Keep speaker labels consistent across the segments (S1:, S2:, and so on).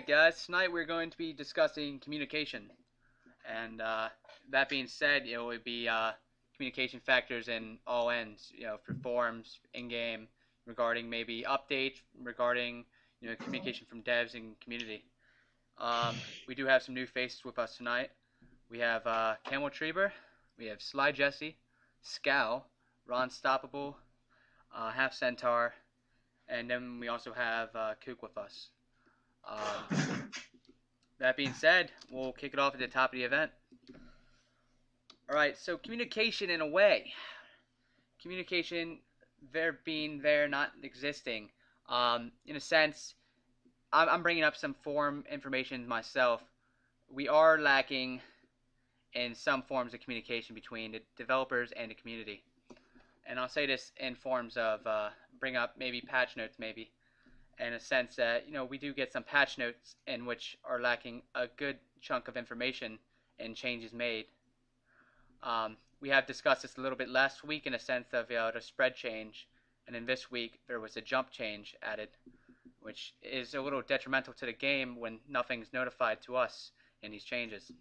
S1: Alright guys, tonight we're going to be discussing communication. And that being said, it would be communication factors in all ends, for forums, in-game, regarding maybe updates, regarding communication from devs and community. We do have some new faces with us tonight. We have KamelTribeir, we have SlyJesse, Scowl, RonStoppable, Halfcentaur, and then we also have Kewk with us. That being said, we'll kick it off at the top of the event. Alright, so communication in a way. Communication, there being there, not existing. In a sense, I'm bringing up some forum information myself. We are lacking in some forms of communication between the developers and the community. And I'll say this in forms of bring up maybe patch notes maybe. In a sense that, we do get some patch notes in which are lacking a good chunk of information and changes made. We have discussed this a little bit last week in a sense of the spread change, and in this week there was a jump change added, which is a little detrimental to the game when nothing's notified to us in these changes.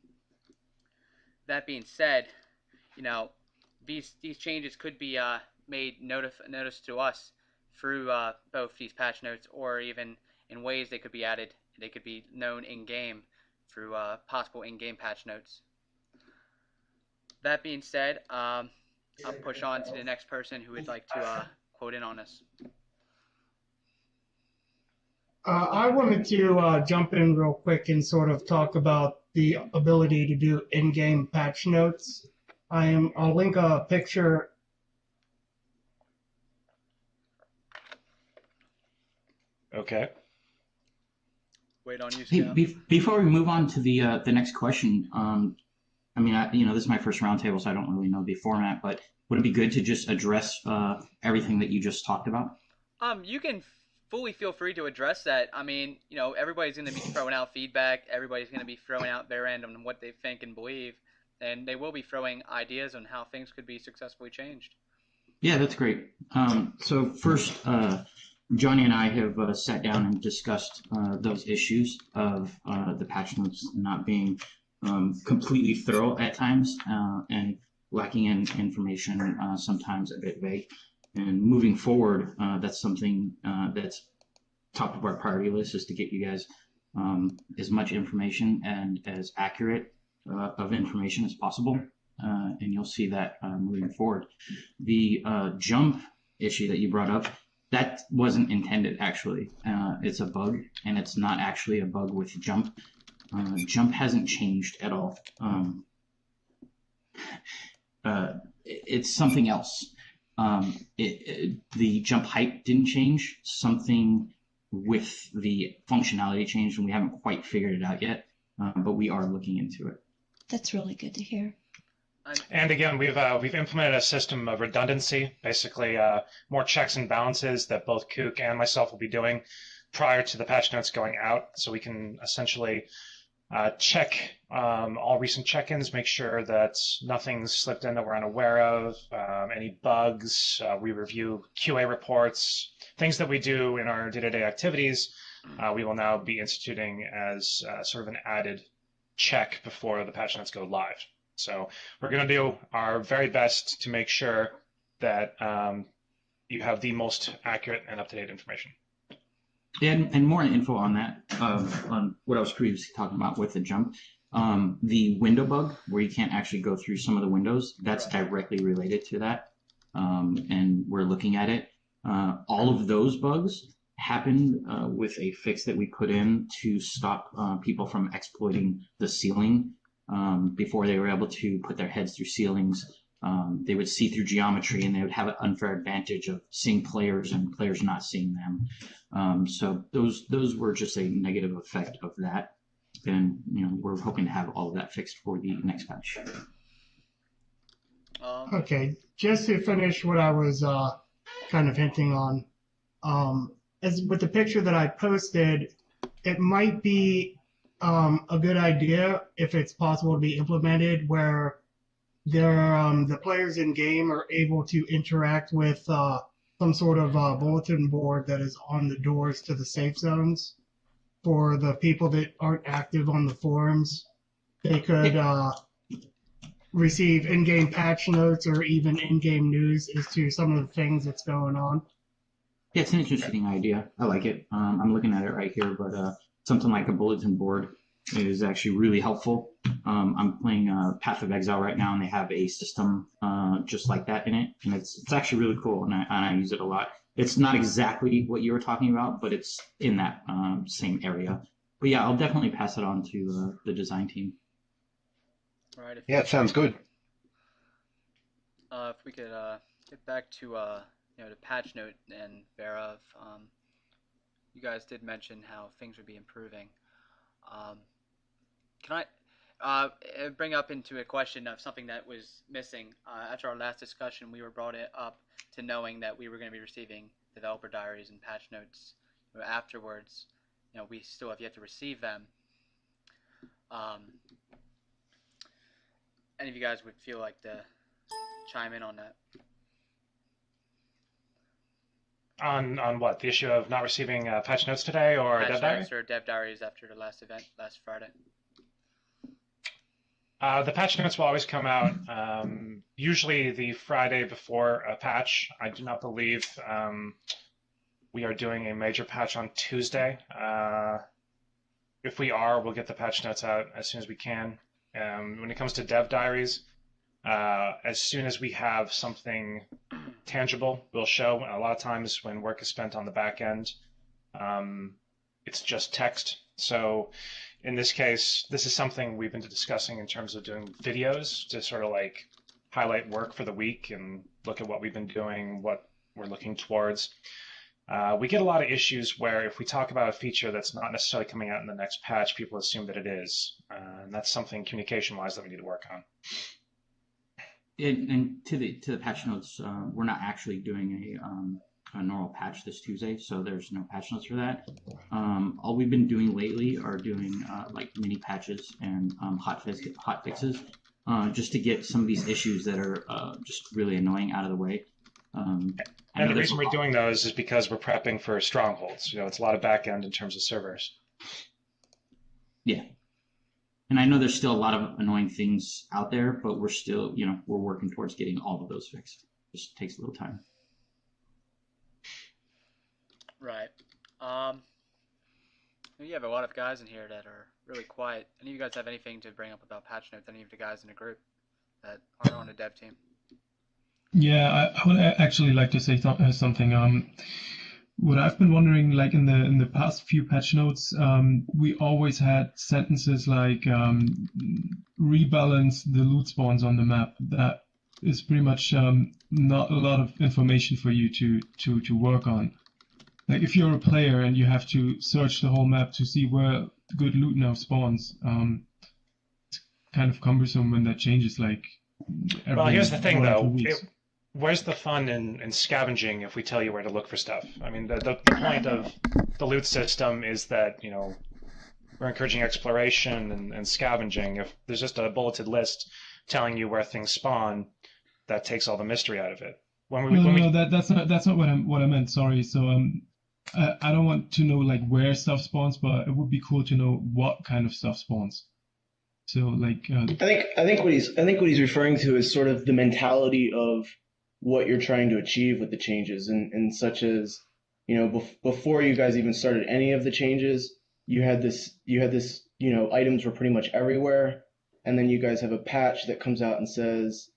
S1: That being said, these changes could be made notice to us through both these patch notes, or even in ways they could be added. They could be known in-game through possible in-game patch notes. That being said, I'll push on to the next person who would like to quote in on this.
S2: I wanted to jump in real quick and sort of talk about the ability to do in-game patch notes. I'll link a picture.
S3: Okay.
S1: Wait on you, Scowl.
S4: Before we move on to the next question, this is my first roundtable, so I don't really know the format, but would it be good to just address everything that you just talked about?
S1: You can fully feel free to address that. Everybody's going to be throwing out feedback. Everybody's going to be throwing out their end on what they think and believe, and they will be throwing ideas on how things could be successfully changed.
S4: Yeah, that's great. So first, Johnny and I have sat down and discussed those issues of the patch notes not being completely thorough at times and lacking in information, sometimes a bit vague. And moving forward, that's something that's top of our priority list, is to get you guys as much information and as accurate of information as possible. And you'll see that moving forward. The jump issue that you brought up, that wasn't intended, actually. It's a bug, and it's not actually a bug with jump. Jump hasn't changed at all. It's something else. The jump height didn't change. Something with the functionality changed, and we haven't quite figured it out yet, but we are looking into it.
S5: That's really good to hear.
S3: And again, we've implemented a system of redundancy, basically more checks and balances that both Kewk and myself will be doing prior to the patch notes going out, so we can essentially check all recent check-ins, make sure that nothing's slipped in that we're unaware of, any bugs. We review QA reports, things that we do in our day-to-day activities. We will now be instituting as sort of an added check before the patch notes go live. So we're going to do our very best to make sure that you have the most accurate and up-to-date information.
S4: And more info on that, on what I was previously talking about with the jump. The window bug, where you can't actually go through some of the windows, that's directly related to that. And we're looking at it. All of those bugs happened with a fix that we put in to stop people from exploiting the ceiling. Before they were able to put their heads through ceilings, they would see through geometry, and they would have an unfair advantage of seeing players and players not seeing them. So those were just a negative effect of that, and we're hoping to have all of that fixed for the next patch.
S2: Okay, just to finish what I was kind of hinting on, as with the picture that I posted, it might be a good idea if it's possible to be implemented where the players in game are able to interact with some sort of bulletin board that is on the doors to the safe zones. for the people that aren't active on the forums. They could receive in-game patch notes or even in-game news as to some of the things that's going on.
S4: Yeah, it's an interesting idea. I like it. I'm looking at it right here, but something like a bulletin board is actually really helpful. I'm playing Path of Exile right now, and they have a system just like that in it, and it's actually really cool, and I use it a lot. It's not exactly what you were talking about, but it's in that same area. But yeah, I'll definitely pass it on to the design team.
S1: Right.
S6: Yeah, it sounds good.
S1: If we could get back to the patch note and thereof, you guys did mention how things would be improving. Can I bring up into a question of something that was missing? After our last discussion, we were brought it up to knowing that we were going to be receiving developer diaries and patch notes afterwards. We still have yet to receive them. Any of you guys would feel like to chime in on that?
S3: On what? The issue of not receiving patch notes today or
S1: Patch
S3: dev diary?
S1: notes or dev diaries after the last event last Friday.
S3: The patch notes will always come out usually the Friday before a patch. I do not believe we are doing a major patch on Tuesday. If we are, we'll get the patch notes out as soon as we can. When it comes to dev diaries, as soon as we have something tangible, we'll show. A lot of times when work is spent on the back end, it's just text. So in this case, this is something we've been discussing in terms of doing videos to sort of like highlight work for the week and look at what we've been doing, what we're looking towards. We get a lot of issues where if we talk about a feature that's not necessarily coming out in the next patch, people assume that it is. And that's something communication-wise that we need to work on.
S4: And to the patch notes, we're not actually doing a normal patch this Tuesday, so there's no patch notes for that. All we've been doing lately are doing like mini patches and hot fixes, just to get some of these issues that are just really annoying out of the way.
S3: And the reason we're doing those is because we're prepping for strongholds. It's a lot of back end in terms of servers.
S4: Yeah. And I know there's still a lot of annoying things out there, but we're still, we're working towards getting all of those fixed. Just takes a little time.
S1: Right. You have a lot of guys in here that are really quiet. Any of you guys have anything to bring up about patch notes? Any of the guys in the group that aren't on the dev team?
S7: Yeah, I would actually like to say something. What I've been wondering, like in the past few patch notes, we always had sentences like rebalance the loot spawns on the map. That is pretty much not a lot of information for you to work on. Like if you're a player and you have to search the whole map to see where good loot now spawns, it's kind of cumbersome when that changes. Like
S3: well, here's the thing though.
S7: Where's
S3: the fun in scavenging if we tell you where to look for stuff? I mean, the point of the loot system is that, we're encouraging exploration and scavenging. If there's just a bulleted list telling you where things spawn, that takes all the mystery out of it.
S7: That's not what I meant. Sorry. So I don't want to know like where stuff spawns, but it would be cool to know what kind of stuff spawns. So like
S8: I think what he's referring to is sort of the mentality of what you're trying to achieve with the changes, and such as, before you guys even started any of the changes, you had this, items were pretty much everywhere, and then you guys have a patch that comes out and says,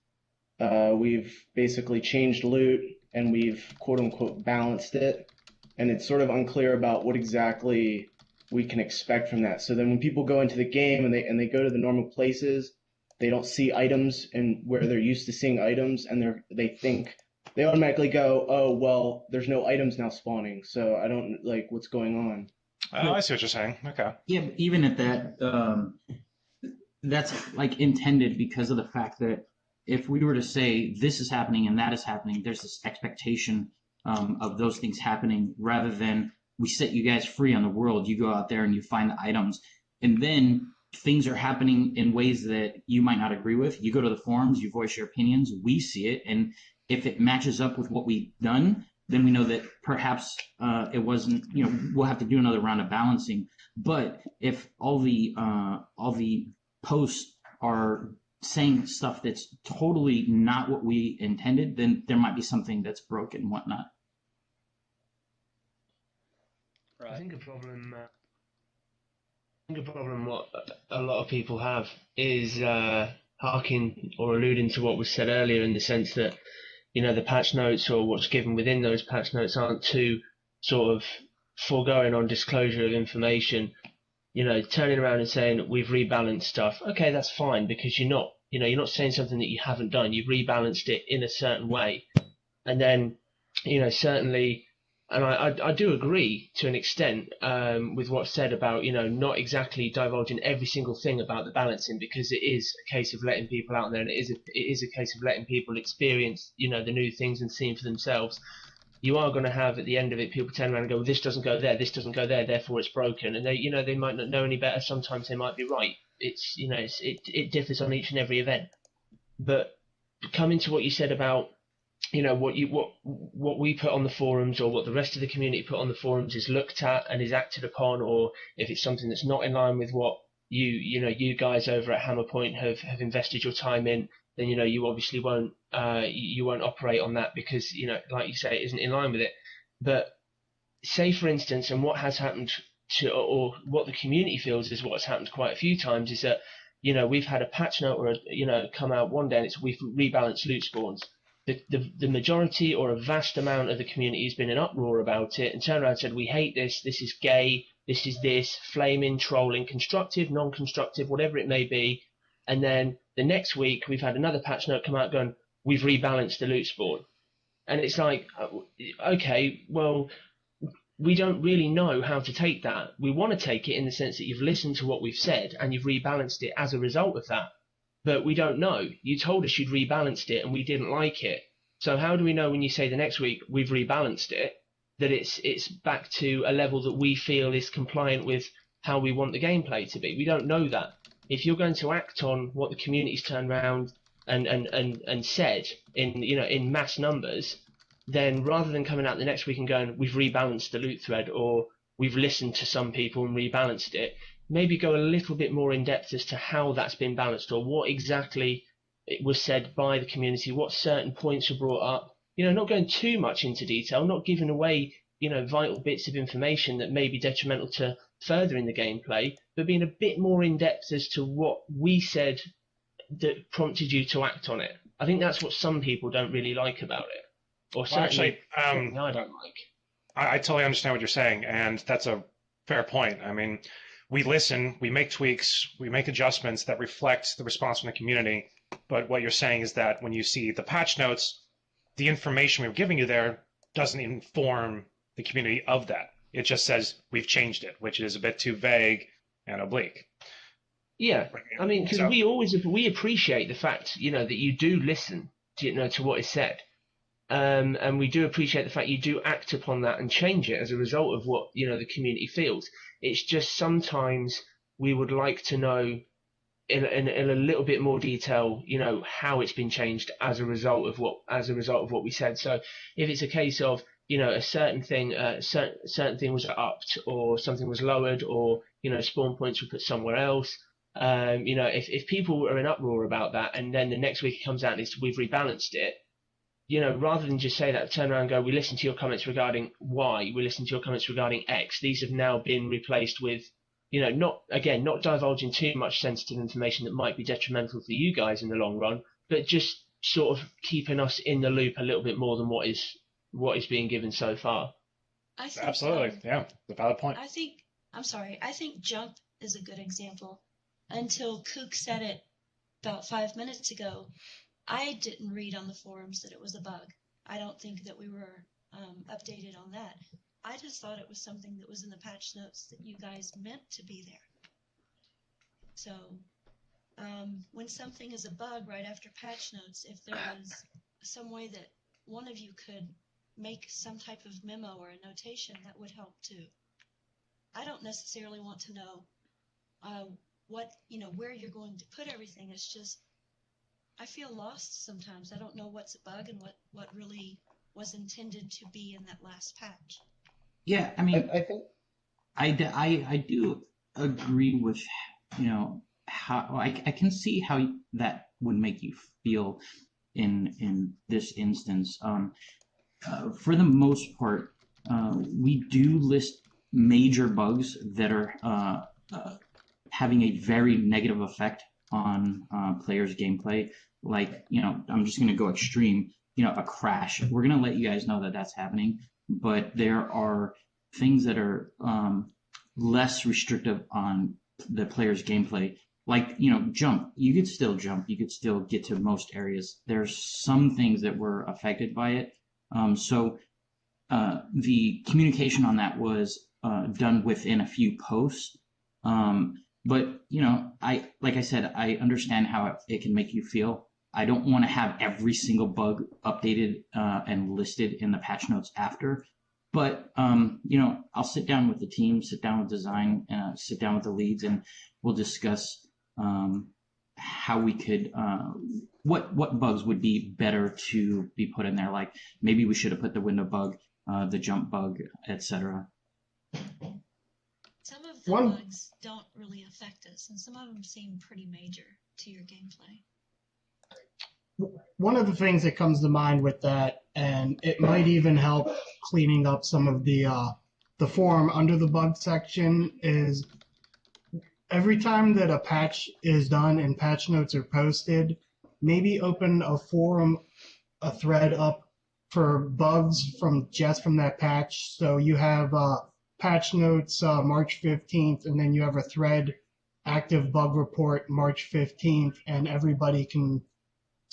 S8: we've basically changed loot and we've quote unquote balanced it, and it's sort of unclear about what exactly we can expect from that. So then when people go into the game and they go to the normal places, they don't see items and where they're used to seeing items, and they automatically go, oh, well, there's no items now spawning, so I don't like what's going on.
S3: Oh, I see what you're saying. Okay.
S4: Yeah, but even at that, that's like intended because of the fact that if we were to say this is happening and that is happening, there's this expectation of those things happening, rather than we set you guys free on the world. You go out there and you find the items, and then things are happening in ways that you might not agree with. You go to the forums, you voice your opinions, we see it, and if it matches up with what we've done, then we know that perhaps it wasn't, we'll have to do another round of balancing. But if all the posts are saying stuff that's totally not what we intended, then there might be something that's broken and whatnot.
S1: Right.
S6: I think a problem what a lot of people have is harking or alluding to what was said earlier, in the sense that, you know, the patch notes or what's given within those patch notes aren't too sort of foregoing on disclosure of information. You know, turning around and saying we've rebalanced stuff. Okay, that's fine, because you're not saying something that you haven't done. You've rebalanced it in a certain way, and then, you know, certainly. And I do agree to an extent with what's said about, you know, not exactly divulging every single thing about the balancing, because it is a case of letting people out there, and it is a case of letting people experience, you know, the new things and seeing for themselves. You are going to have, at the end of it, people turn around and go, well, this doesn't go there, this doesn't go there, therefore it's broken. And they, you know, they might not know any better. Sometimes they might be right. It's, you know, it differs on each and every event. But coming to what you said about, you know, what we put on the forums, or what the rest of the community put on the forums, is looked at and is acted upon, or if it's something that's not in line with what you guys over at Hammer Point have invested your time in, then, you know, you obviously won't operate on that, because, you know, like you say, it isn't in line with it. But say, for instance, and what has happened to, or what the community feels is what's happened quite a few times, is that, you know, we've had a patch note or come out one day and we've rebalanced loot spawns. The majority or a vast amount of the community has been in uproar about it and turned around and said, we hate this, this is gay, this is this, flaming, trolling, constructive, non-constructive, whatever it may be. And then the next week we've had another patch note come out going, we've rebalanced the loot spawn. And it's like, okay, well, we don't really know how to take that. We want to take it in the sense that you've listened to what we've said and you've rebalanced it as a result of that. But we don't know. You told us you'd rebalanced it and we didn't like it. So how do we know when you say the next week we've rebalanced it, that it's back to a level that we feel is compliant with how we want the gameplay to be? We don't know that. If you're going to act on what the community's turned around and said in mass numbers, then rather than coming out the next week and going, we've rebalanced the loot thread, or we've listened to some people and rebalanced it, maybe go a little bit more in depth as to how that's been balanced, or what exactly it was said by the community, what certain points were brought up. You know, not going too much into detail, not giving away, you know, vital bits of information that may be detrimental to furthering the gameplay, but being a bit more in depth as to what we said that prompted you to act on it. I think that's what some people don't really like about it. Or certainly,
S3: actually,
S6: I don't like.
S3: I totally understand what you're saying, and that's a fair point. I mean, we listen, we make tweaks, we make adjustments that reflect the response from the community. But what you're saying is that when you see the patch notes, the information we're giving you there doesn't inform the community of that. It just says we've changed it, which is a bit too vague and oblique.
S6: Yeah, I mean, because we appreciate the fact, you know, that you do listen to, you know, to what is said. And we do appreciate the fact you do act upon that and change it as a result of what, you know, the community feels. It's just sometimes we would like to know in a little bit more detail, you know, how it's been changed as a result of what we said. So if it's a case of, you know, a certain thing was upped, or something was lowered, or, you know, spawn points were put somewhere else, you know, if people are in uproar about that, and then the next week it comes out and we've rebalanced it, you know, rather than just say that, turn around and go, we listened to your comments regarding Y, we listened to your comments regarding X. These have now been replaced with, you know, not divulging too much sensitive information that might be detrimental to you guys in the long run, but just sort of keeping us in the loop a little bit more than what is being given so far.
S5: I think,
S3: Absolutely, yeah, the valid point.
S5: I think jump is a good example. Until Kewk said it about 5 minutes ago, I didn't read on the forums that it was a bug. I don't think that we were updated on that. I just thought it was something that was in the patch notes that you guys meant to be there. So when something is a bug right after patch notes, if there was some way that one of you could make some type of memo or a notation, that would help too. I don't necessarily want to know what, you know, where you're going to put everything. It's just, I feel lost sometimes. I don't know what's a bug and what really was intended to be in that last patch.
S4: Yeah, I mean,
S8: I think.
S4: I do agree with, how I can see how that would make you feel in this instance. For the most part, we do list major bugs that are having a very negative effect on players' gameplay. Like, I'm just going to go extreme, a crash. We're going to let you guys know that that's happening, but there are things that are less restrictive on the player's gameplay. Like, jump. You could still jump. You could still get to most areas. There's some things that were affected by it. So the communication on that was done within a few posts. But, like I said, I understand how it can make you feel. I don't want to have every single bug updated and listed in the patch notes after. But, I'll sit down with the team, sit down with design, sit down with the leads, and we'll discuss how we could, what bugs would be better to be put in there. Like maybe we should have put the window bug, the jump bug, etc.
S5: Some of the bugs don't really affect us, and some of them seem pretty major to your gameplay.
S2: One of the things that comes to mind with that, and it might even help cleaning up some of the forum under the bug section, is every time that a patch is done and patch notes are posted, maybe open a forum, a thread up for bugs from that patch. So you have patch notes March 15th, and then you have a thread active bug report March 15th, and everybody can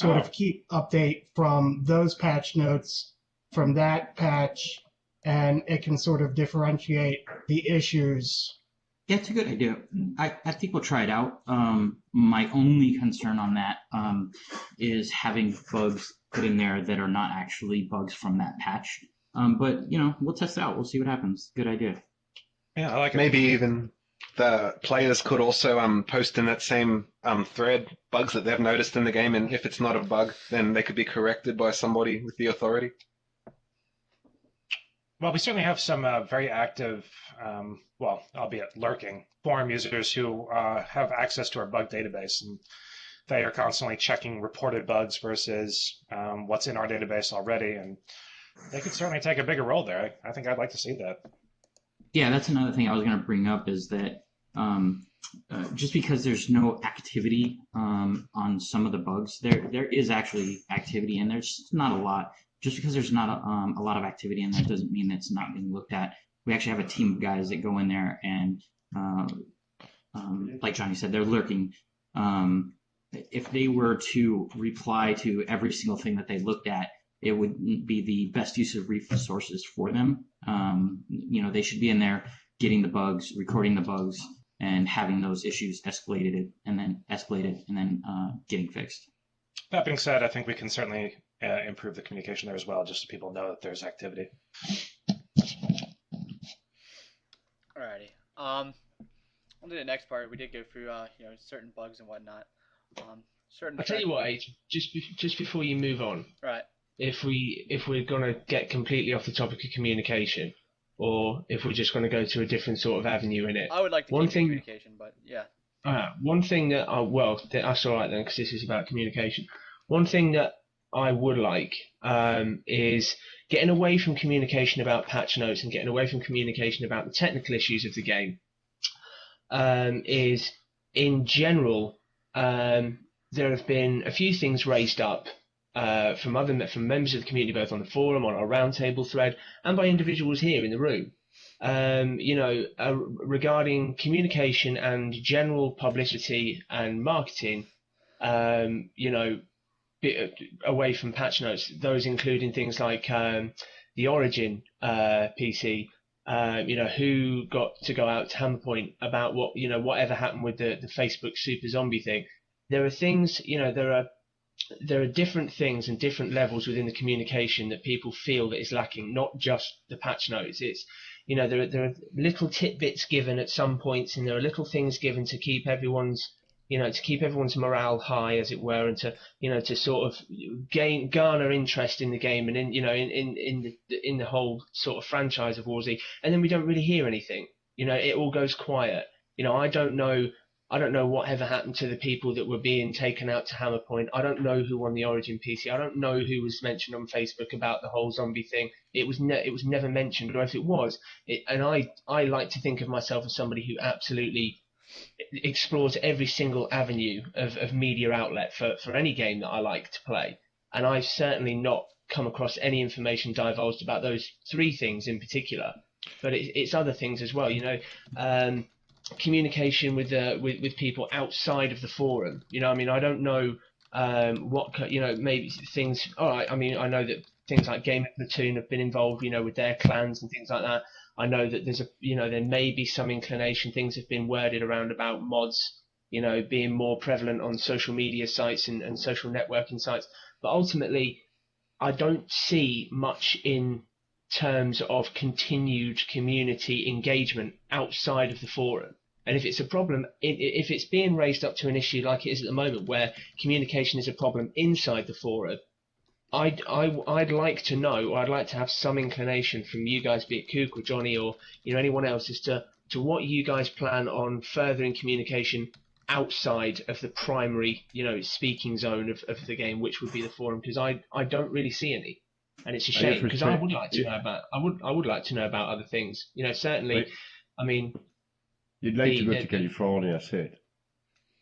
S2: sort of keep update from those patch notes from that patch, and it can sort of differentiate the issues.
S4: Yeah, it's a good idea. I think we'll try it out. My only concern on that is having bugs put in there that are not actually bugs from that patch. But, we'll test it out. We'll see what happens. Good idea.
S3: Yeah, I like it.
S9: Maybe even the players could also post in that same thread bugs that they've noticed in the game, and if it's not a bug, then they could be corrected by somebody with the authority.
S3: Well, we certainly have some very active, albeit lurking, forum users who have access to our bug database, and they are constantly checking reported bugs versus what's in our database already, and they could certainly take a bigger role there. I think I'd like to see that.
S4: Yeah, that's another thing I was going to bring up, is that just because there's no activity on some of the bugs, there is actually activity, and there's not a lot. Just because there's not a lot of activity in there doesn't mean it's not being looked at. We actually have a team of guys that go in there and, like Johnny said, they're lurking. If they were to reply to every single thing that they looked at, it would be the best use of resources for them. They should be in there getting the bugs, recording the bugs, and having those issues escalated and then getting fixed.
S3: That being said, I think we can certainly improve the communication there as well, just so people know that there's activity.
S1: Alrighty. On to the next part. We did go through certain bugs and whatnot.
S6: I'll tell you what, Age, just before you move on.
S1: Right.
S6: If we're gonna get completely off the topic of communication, or if we're just gonna go to a different sort of avenue in it.
S1: I would like to keep communication, but yeah.
S6: One thing that that's all right then, because this is about communication. One thing that I would like is getting away from communication about patch notes and getting away from communication about the technical issues of the game. Is in general, there have been a few things raised up from members of the community, both on the forum, on our roundtable thread, and by individuals here in the room. Regarding communication and general publicity and marketing, away from patch notes, those including things like the Origin PC, who got to go out to Hammerpoint about whatever happened with the Facebook super zombie thing. There are things, there are different things and different levels within the communication that people feel that is lacking, not just the patch notes. It's, there are little tidbits given at some points, and there are little things given to keep everyone's morale high, as it were, and to sort of garner interest in the game and in the whole sort of franchise of War Z. And then we don't really hear anything. it all goes quiet. I don't know whatever happened to the people that were being taken out to Hammer Point. I don't know who won the Origin PC. I don't know who was mentioned on Facebook about the whole zombie thing. It was never mentioned, or if it was, and I like to think of myself as somebody who absolutely explores every single avenue of media outlet for any game that I like to play. And I've certainly not come across any information divulged about those three things in particular, but it's other things as well. Communication with people outside of the forum. I don't know maybe things. All right, I know that things like Game Platoon have been involved, with their clans and things like that. I know that there's there may be some inclination. Things have been worded around about mods, being more prevalent on social media sites and social networking sites. But ultimately, I don't see much in terms of continued community engagement outside of the forum. And if it's a problem, if it's being raised up to an issue like it is at the moment, where communication is a problem inside the forum, I'd like to know, or I'd like to have some inclination from you guys, be it Kewk or Johnny or anyone else, as to what you guys plan on furthering communication outside of the primary speaking zone of the game, which would be the forum, because I don't really see any, and it's a shame, because I would like to know about I would like to know about other things. Certainly, I mean,
S10: you'd like to go to California, I said.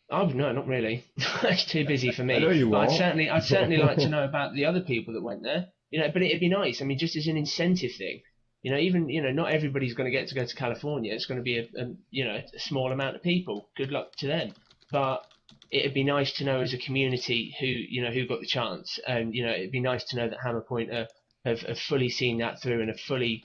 S6: Oh no, not really. It's too busy for me.
S10: I know you
S6: but
S10: are.
S6: I'd certainly like to know about the other people that went there. But it'd be nice. I mean, just as an incentive thing. Even not everybody's going to go to California. It's going to be a small amount of people. Good luck to them. But it'd be nice to know as a community who got the chance, and it'd be nice to know that Hammer Point have fully seen that through and have fully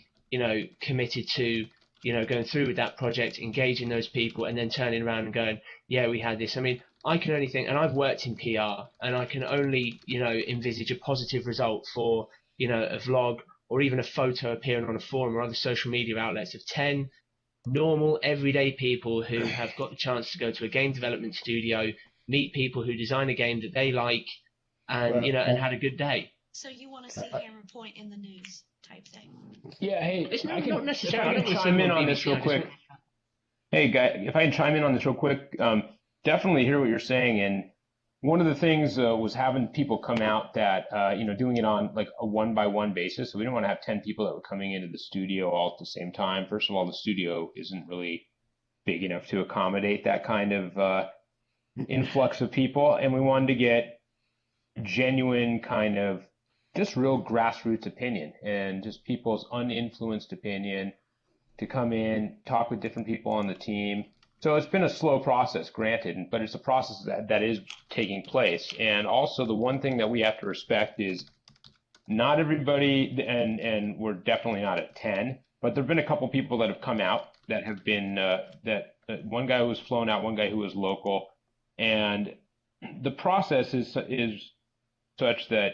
S6: committed to going through with that project, engaging those people, and then turning around and going, yeah, we had this. I mean, I can only think, and I've worked in PR, and I can only, envisage a positive result for, a vlog or even a photo appearing on a forum or other social media outlets of 10 normal, everyday people who have got the chance to go to a game development studio, meet people who design a game that they like, and, and had a good day.
S5: So you want to see Hammer Point in the news type thing?
S11: Yeah, hey,
S6: It's
S11: I
S6: not necessarily.
S11: If I can chime in on this real quick. Hey, guy, if I can chime in on this real quick, definitely hear what you're saying. And one of the things was having people come out that, doing it on like a one-by-one basis. So we didn't want to have 10 people that were coming into the studio all at the same time. First of all, the studio isn't really big enough to accommodate that kind of influx of people. And we wanted to get genuine kind of just real grassroots opinion and just people's uninfluenced opinion to come in, talk with different people on the team. So it's been a slow process, granted, but it's a process that is taking place. And also the one thing that we have to respect is not everybody, and we're definitely not at 10, but there've been a couple people that have come out that have been, one guy who was flown out, one guy who was local. And the process is such that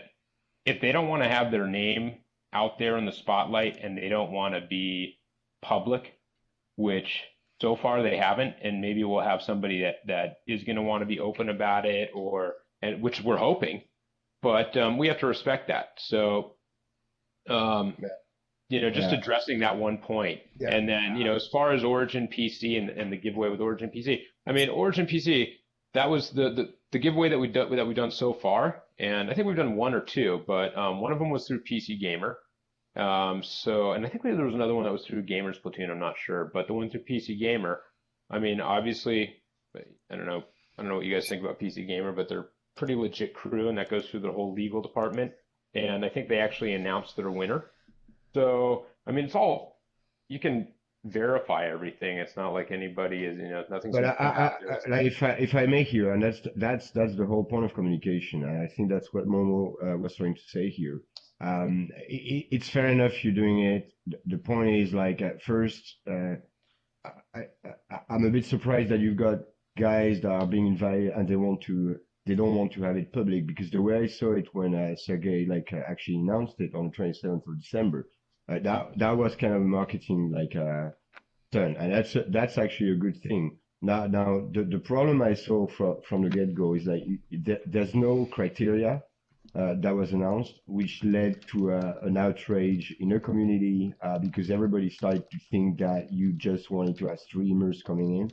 S11: if they don't want to have their name out there in the spotlight and they don't want to be public, which so far they haven't, and maybe we'll have somebody that is going to want to be open about it, which we're hoping, but we have to respect that. So, just addressing that one point. Yeah. And then, as far as Origin PC and the giveaway with Origin PC, I mean, Origin PC, that was the giveaway that we've done so far. And I think we've done one or two, but one of them was through PC Gamer. And I think there was another one that was through Gamers Platoon. I'm not sure, but the one through PC Gamer, I mean, obviously, I don't know what you guys think about PC Gamer, but they're pretty legit crew, and that goes through the whole legal department. And I think they actually announced their winner. So, I mean, it's all, you can verify everything. It's not like anybody is, nothing's.
S10: But if I may here, and that's the whole point of communication. I think that's what Momo was trying to say here. It's fair enough you're doing it. The point is, like, at first, I'm a bit surprised that you've got guys that are being invited and they don't want to have it public, because the way I saw it when Sergey actually announced it on the 27th of December, that was kind of marketing turn, and that's actually a good thing. Now the problem I saw from the get-go is that there's no criteria that was announced, which led to an outrage in the community because everybody started to think that you just wanted to have streamers coming in.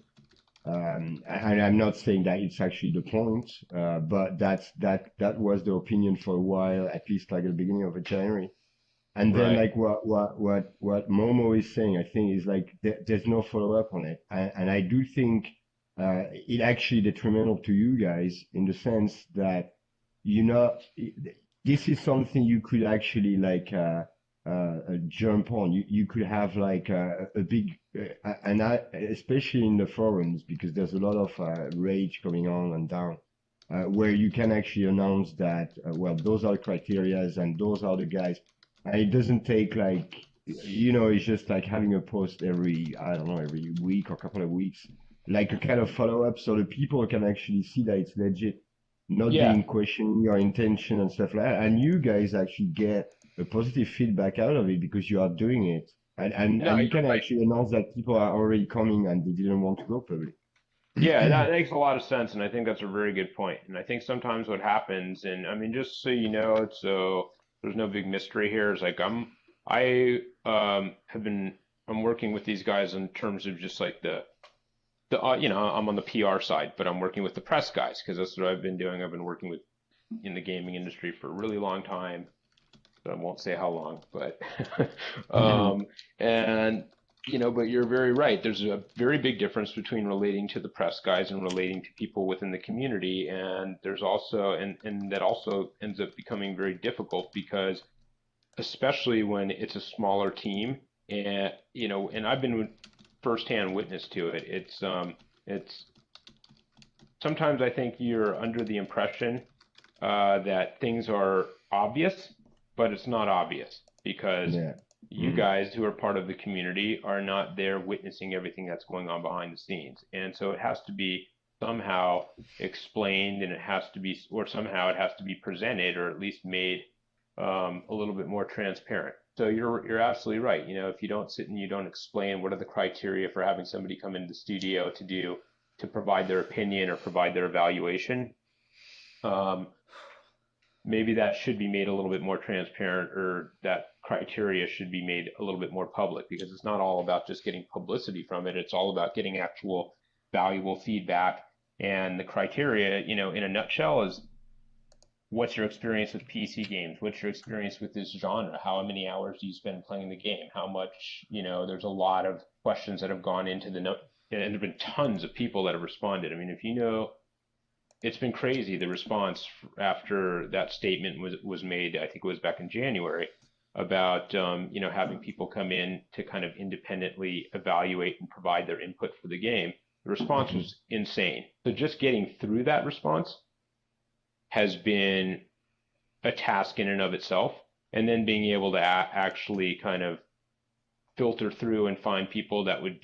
S10: And I'm not saying that it's actually the point, but that was the opinion for a while, at least like at the beginning of January. And then like what Momo is saying, I think is like there's no follow up on it, and I do think it actually detrimental to you guys in the sense that this is something you could actually like jump on. You could have like a big and especially in the forums because there's a lot of rage going on and down. Where you can actually announce that well those are the criterias and those are the guys. And it doesn't take like, it's just like having a post every week or couple of weeks, like a kind of follow up so the people can actually see that it's legit, not being questioning your intention and stuff like that. And you guys actually get a positive feedback out of it because you are doing it. And you can actually announce that people are already coming and they didn't want to go public.
S11: Yeah, that makes a lot of sense. And I think that's a very good point. And I think sometimes what happens, and I mean, just so you know, so there's no big mystery here. It's like I'm working with these guys in terms of just like I'm on the PR side, but I'm working with the press guys because that's what I've been doing. I've been working in the gaming industry for a really long time. But I won't say how long, but but you're very right. There's a very big difference between relating to the press guys and relating to people within the community. And there's also, and that also ends up becoming very difficult because especially when it's a smaller team and, and I've been firsthand witness to it. It's sometimes I think you're under the impression that things are obvious, but it's not obvious because you guys who are part of the community are not there witnessing everything that's going on behind the scenes. And so it has to be somehow explained and it has to be presented or at least made a little bit more transparent. So you're absolutely right. If you don't sit and you don't explain what are the criteria for having somebody come into the studio to provide their opinion or provide their evaluation, maybe that should be made a little bit more transparent or that criteria should be made a little bit more public because it's not all about just getting publicity from it. It's all about getting actual valuable feedback. And the criteria, in a nutshell is what's your experience with PC games? What's your experience with this genre? How many hours do you spend playing the game? How much, there's a lot of questions that have gone into and there have been tons of people that have responded. I mean, it's been crazy, the response after that statement was made, I think it was back in January, about, having people come in to kind of independently evaluate and provide their input for the game. The response was insane. So just getting through that response has been a task in and of itself. And then being able to actually kind of filter through and find people that would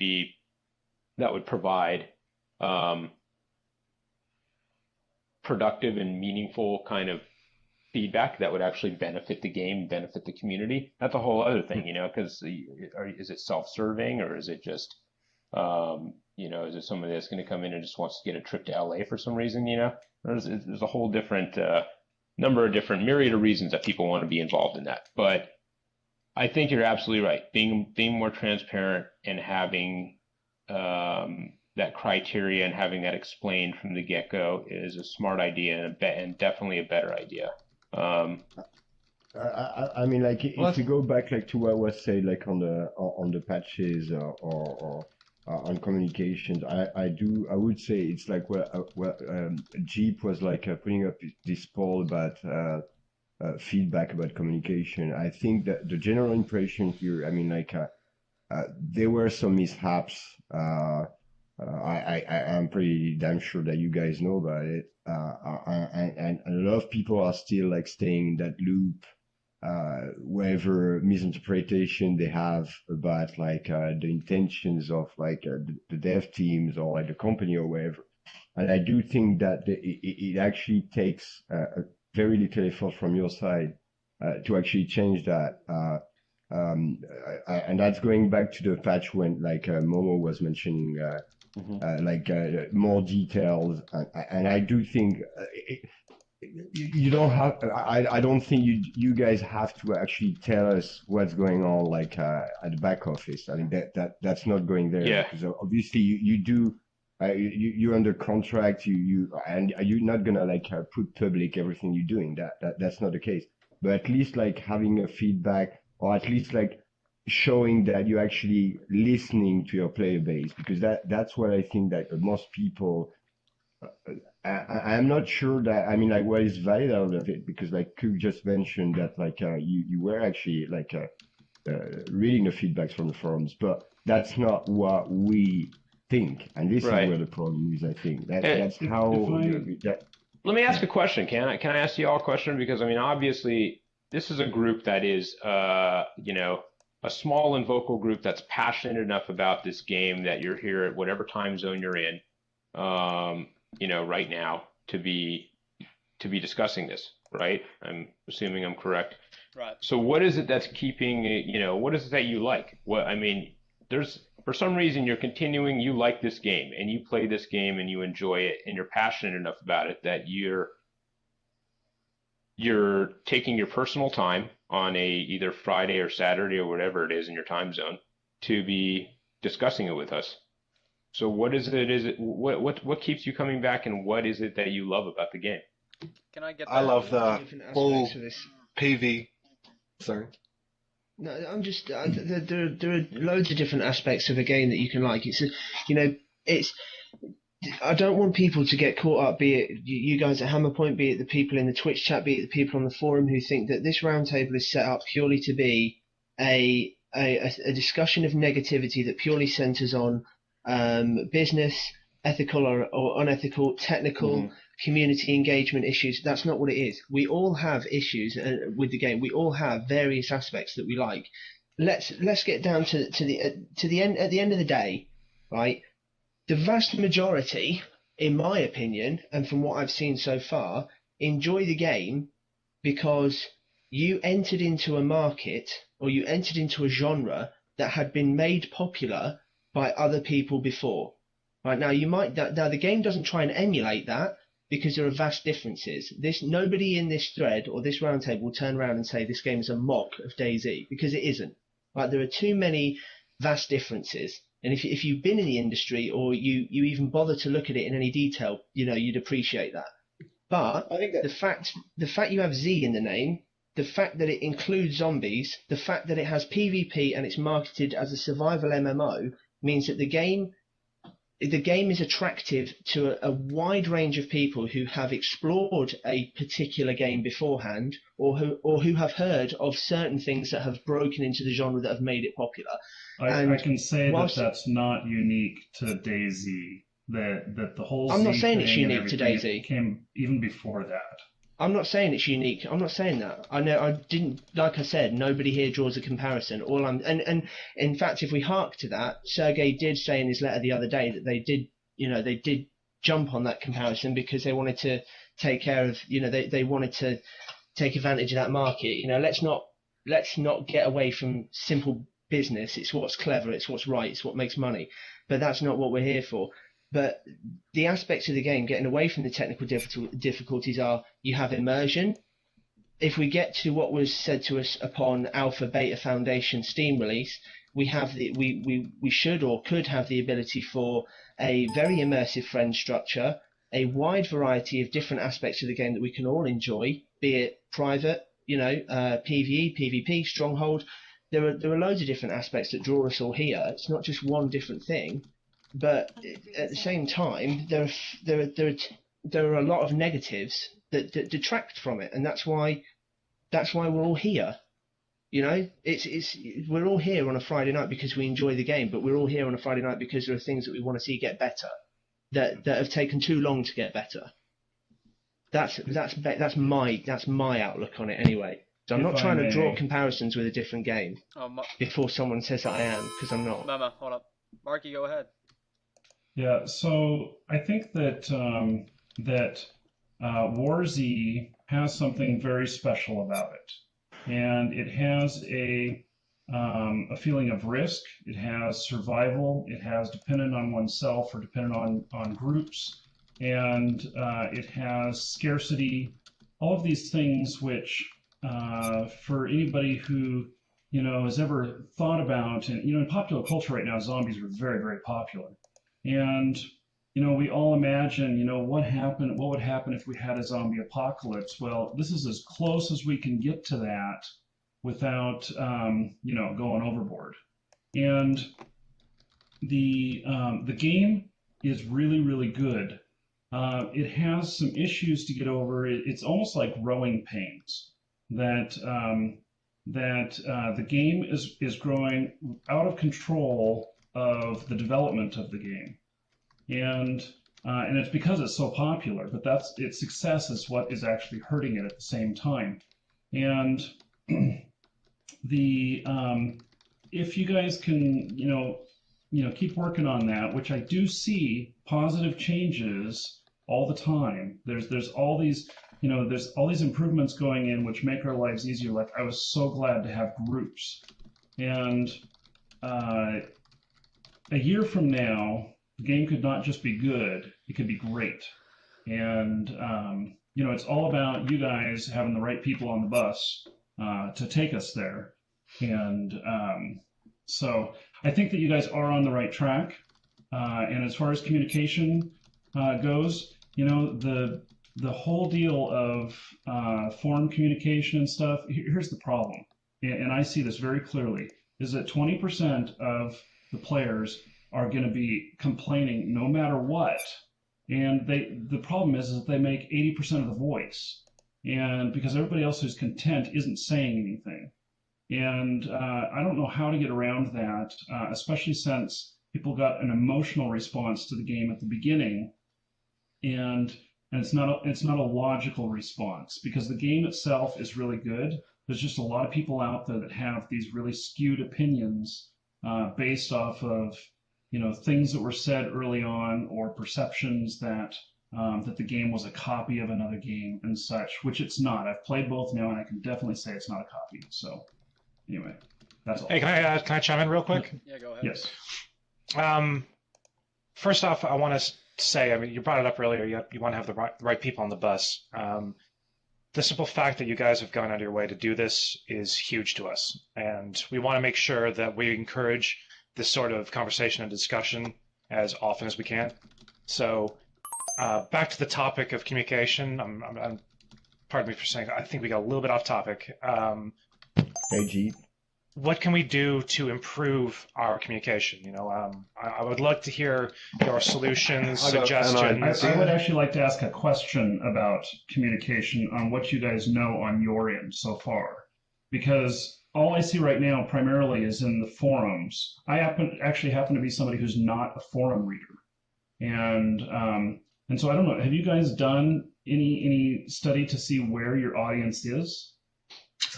S11: provide, productive and meaningful kind of feedback that would actually benefit the game, benefit the community. That's a whole other thing, because is it self-serving or is it just, is it somebody that's going to come in and just wants to get a trip to LA for some reason, There's a whole different myriad of reasons that people want to be involved in that. But I think you're absolutely right. Being more transparent and having that criteria and having that explained from the get-go is a smart idea and definitely a better idea.
S10: I mean, like if you go back like to what was said, like on the patches or on communications, I would say it's like Jeep was like putting up this poll about feedback about communication. I think that the general impression here, I mean, like there were some mishaps. I'm pretty damn sure that you guys know about it. And a lot of people are still like staying in that loop, whatever misinterpretation they have about like the intentions of like the dev teams or like the company or whatever. And I do think that it actually takes very little effort from your side to actually change that. And that's going back to the patch when like Momo was mentioning more details, and I do think you don't have. I don't think you guys have to actually tell us what's going on like at the back office. I mean that's not going there.
S11: Yeah.
S10: Because obviously you do. You're under contract. And you're not gonna like put public everything you're doing. That's not the case. But at least like having a feedback, or at least like showing that you're actually listening to your player base, because that's what I think that most people. I'm not sure that, I mean, like, what is valid out of it, because like Kewk just mentioned that like you were actually like reading the feedbacks from the forums, but that's not what we think, and this
S11: Right.
S10: is where the problem is. I think that's how.
S11: Let me ask a question. Can I ask you all a question? Because I mean, obviously, this is a group that is, you know, a small and vocal group that's passionate enough about this game that you're here at whatever time zone you're in, you know, right now to be discussing this, right? I'm assuming I'm correct.
S1: Right.
S11: So what is it that's keeping, you know, what is it that you like? What, I mean, there's, for some reason you're continuing, you like this game and you play this game and you enjoy it and you're passionate enough about it that you're taking your personal time on a either Friday or Saturday or whatever it is in your time zone to be discussing it with us. So what is it? Is it what keeps you coming back, and what is it that you love about the game?
S1: Can I get that?
S9: I love the
S6: Different
S9: full
S6: aspects of this.
S9: PV. Sorry.
S6: No, I'm just there are loads of different aspects of a game that you can like. It's you know, it's I don't want people to get caught up, be it you guys at Hammerpoint, be it the people in the Twitch chat, be it the people on the forum, who think that this roundtable is set up purely to be a discussion of negativity that purely centers on business, ethical or unethical, technical, community engagement issues. That's not what it is. We all have issues with the game. We all have various aspects that we like. Let's get down to the end. At the end of the day, right? The vast majority, in my opinion, and from what I've seen so far, enjoy the game because you entered into a market, or you entered into a genre that had been made popular by other people before. Right now, now the game doesn't try and emulate that, because there are vast differences. Nobody in this thread or this roundtable will turn around and say this game is a mock of DayZ, because it isn't. Right? There are too many vast differences. And if you've been in the industry, or you even bother to look at it in any detail, you know, you'd appreciate that. But I think that the fact you have Z in the name, the fact that it includes zombies, the fact that it has PvP and it's marketed as a survival MMO means that the game is attractive to a wide range of people who have explored a particular game beforehand, or who have heard of certain things that have broken into the genre that have made it popular.
S12: I can say that that's not unique to DayZ. That the whole
S6: I'm not
S12: Z
S6: saying it's
S12: thing and
S6: unique to
S12: everything
S6: DayZ.
S12: came even before that.
S6: I'm not saying it's unique. I'm not saying that. I know I didn't. Like I said, nobody here draws a comparison. And in fact, if we hark to that, Sergey did say in his letter the other day that they did jump on that comparison because they wanted to take care of, they wanted to take advantage of that market. Let's not get away from simple business. It's what's clever. It's what's right. It's what makes money. But that's not what we're here for. But the aspects of the game, getting away from the technical difficulties, are you have immersion. If we get to what was said to us upon Alpha Beta Foundation Steam release, we have we should or could have the ability for a very immersive friend structure, a wide variety of different aspects of the game that we can all enjoy, be it private, PvE, PvP, Stronghold. There are loads of different aspects that draw us all here. It's not just one different thing. But at the same time, there are a lot of negatives that detract from it, and that's why we're all here. We're all here on a Friday night because we enjoy the game, but we're all here on a Friday night because there are things that we want to see get better, that have taken too long to get better. That's my outlook on it anyway. So I'm not trying to draw comparisons with a different game before someone says that I am, because I'm not.
S1: Mama, hold up. Marky, go ahead.
S12: Yeah, so I think that War Z has something very special about it, and it has a feeling of risk. It has survival. It has dependent on oneself or dependent on groups, and it has scarcity all of these things which, for anybody who, has ever thought about, and, in popular culture right now, zombies are very, very popular. And, we all imagine, what would happen if we had a zombie apocalypse? Well, this is as close as we can get to that without, going overboard. And the game is really, really good. It has some issues to get over. It's almost like growing pains. That the game is growing out of control of the development of the game, and it's because it's so popular. But its success is what is actually hurting it at the same time. And if you guys can, keep working on that, which I do see positive changes all the time. There's all these, there's all these improvements going in which make our lives easier. Like, I was so glad to have groups. And a year from now, the game could not just be good, it could be great. And, it's all about you guys having the right people on the bus to take us there. And so I think that you guys are on the right track. And as far as communication goes, the whole deal of forum communication and stuff, here's the problem, and I see this very clearly, is that 20% of the players are going to be complaining no matter what. And the problem is that they make 80% of the voice. And because everybody else who's content isn't saying anything. And I don't know how to get around that, especially since people got an emotional response to the game at the beginning, and it's not a logical response, because the game itself is really good. There's just a lot of people out there that have these really skewed opinions based off of things that were said early on, or perceptions that the game was a copy of another game and such, which it's not. I've played both now, and I can definitely say it's not a copy. So. Anyway, that's all.
S3: Hey, can I chime in real quick?
S1: Yeah, go ahead.
S12: Yes.
S3: First off, I want to say, you brought it up earlier. You want to have the right people on the bus. The simple fact that you guys have gone out of your way to do this is huge to us, and we want to make sure that we encourage this sort of conversation and discussion as often as we can. So, back to the topic of communication. Pardon me for saying, I think we got a little bit off topic.
S10: Hey, Jeep.
S3: What can we do to improve our communication? I would like to hear your solutions, suggestions.
S12: I would actually like to ask a question about communication on what you guys know on your end so far, because all I see right now primarily is in the forums. I actually happen to be somebody who's not a forum reader, and so I don't know. Have you guys done any study to see where your audience is?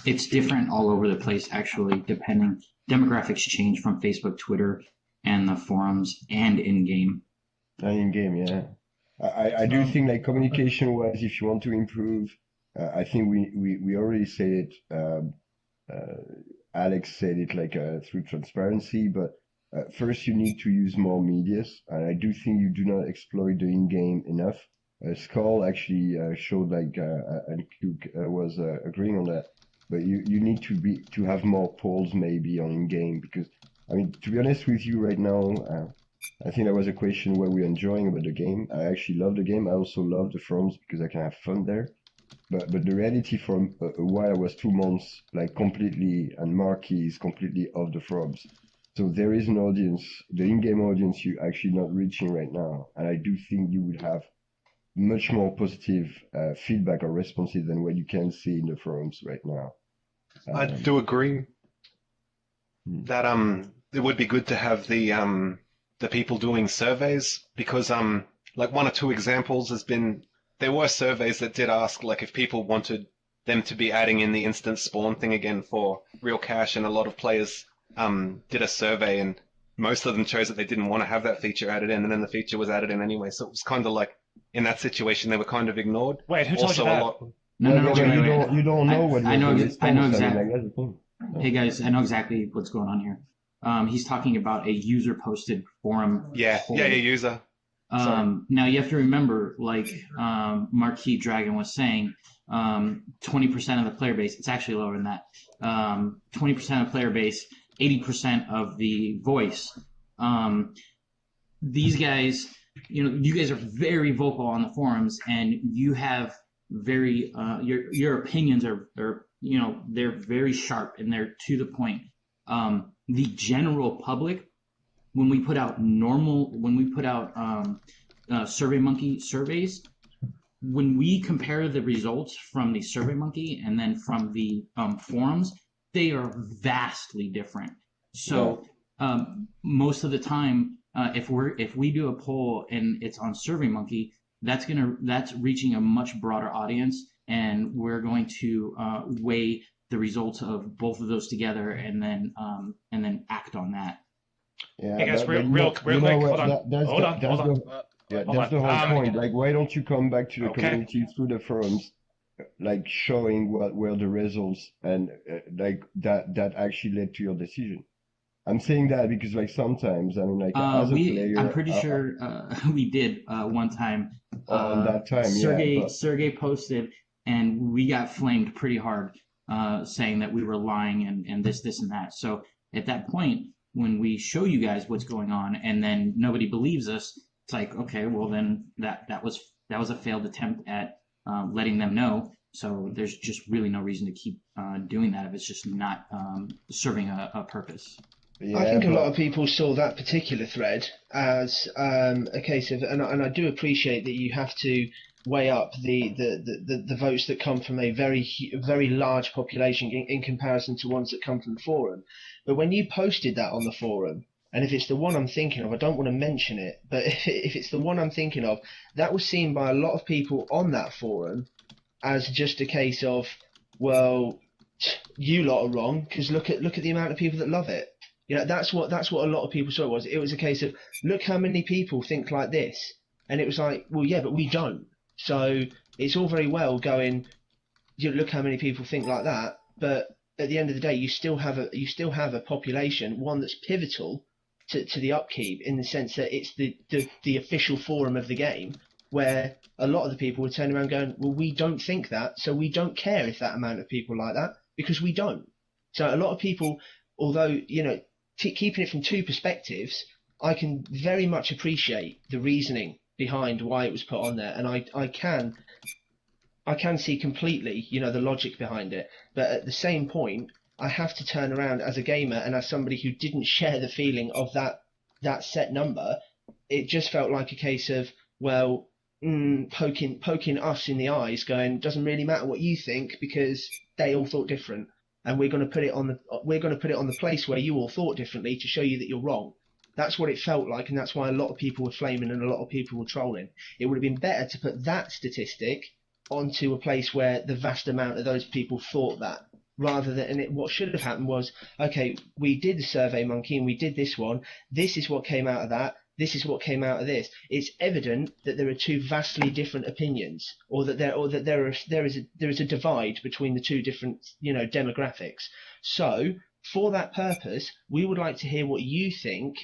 S4: It's different all over the place, actually, depending. Demographics change from Facebook, Twitter, and the forums, and in-game.
S10: In-game, yeah. I do think, like, communication-wise, if you want to improve, I think we already said it. Alex said it, like, through transparency, but first you need to use more medias, and I do think you do not exploit the in-game enough. Scowl actually showed, like, and Kewk was agreeing on that. But you need to have more polls maybe on in-game, because, to be honest with you right now, I think there was a question what we're enjoying about the game. I actually love the game. I also love the forums because I can have fun there. But the reality for a while was 2 months, like, completely, and Markee is completely off the forums. So there is an audience, the in-game audience you're actually not reaching right now. And I do think you would have much more positive feedback or responses than what you can see in the forums right now.
S9: I do agree that it would be good to have the people doing surveys, because like, 1 or 2 examples has been, there were surveys that did ask, like, if people wanted them to be adding in the instant spawn thing again for real cash, and a lot of players did a survey, and most of them chose that they didn't want to have that feature added in, and then the feature was added in anyway. So it was kind of like, in that situation, they were kind of ignored.
S3: Wait, who told you that?
S10: You don't know what
S4: I know exactly. Hey guys, I know exactly what's going on here. He's talking about a user posted forum.
S9: Yeah, user.
S4: Now you have to remember, like MarkeeDragon was saying, 20% of the player base. It's actually lower than that. 20% of player base, 80% of the voice. These guys, you guys are very vocal on the forums, and you have very your opinions are they're very sharp and they're to the point. The general public, when we put out SurveyMonkey surveys, when we compare the results from the SurveyMonkey and then from the forums, they are vastly different. So most of the time, if we do a poll and it's on SurveyMonkey, that's reaching a much broader audience, and we're going to weigh the results of both of those together and then act on that.
S10: Yeah,
S11: Hey guys, real quick, hold on.
S10: That's the whole point. Like, why don't you come back to the community through the forums, like showing where the results and like that actually led to your decision. I'm saying that because like sometimes, I mean, like as a player,
S4: I'm pretty sure we did one time.
S10: On that time,
S4: Sergey posted, and we got flamed pretty hard, saying that we were lying and this and that. So at that point, when we show you guys what's going on, and then nobody believes us, it's like, okay, well then that was a failed attempt at letting them know. So there's just really no reason to keep doing that if it's just not serving a purpose.
S6: Yeah, I think a lot of people saw that particular thread as a case of, and I do appreciate that you have to weigh up the votes that come from a very large population in comparison to ones that come from the forum. But when you posted that on the forum, and if it's the one I'm thinking of, I don't want to mention it, but if it's the one I'm thinking of, that was seen by a lot of people on that forum as just a case of, well, you lot are wrong because look at the amount of people that love it. That's what a lot of people saw it was. It was a case of, look how many people think like this, and it was like, well, yeah, but we don't. So it's all very well going, look how many people think like that, but at the end of the day, you still have a population, one that's pivotal to the upkeep, in the sense that it's the official forum of the game, where a lot of the people would turn around going, well, we don't think that, so we don't care if that amount of people like that, because we don't. So a lot of people, although, keeping it from two perspectives, I can very much appreciate the reasoning behind why it was put on there, and I can see completely, the logic behind it. But at the same point, I have to turn around as a gamer and as somebody who didn't share the feeling of that set number. It just felt like a case of, well, poking us in the eyes, going, doesn't really matter what you think because they all thought different, and we're going to put it on the place where you all thought differently to show you that you're wrong. That's what it felt like, and that's why a lot of people were flaming and a lot of people were trolling. It would have been better to put that statistic onto a place where the vast amount of those people thought that, rather than, and what should have happened was, okay, we did the SurveyMonkey and we did this one. This is what came out of that. This is what came out of this. It's evident that there are two vastly different opinions, or that there is a divide between the two different demographics. So for that purpose, we would like to hear what you think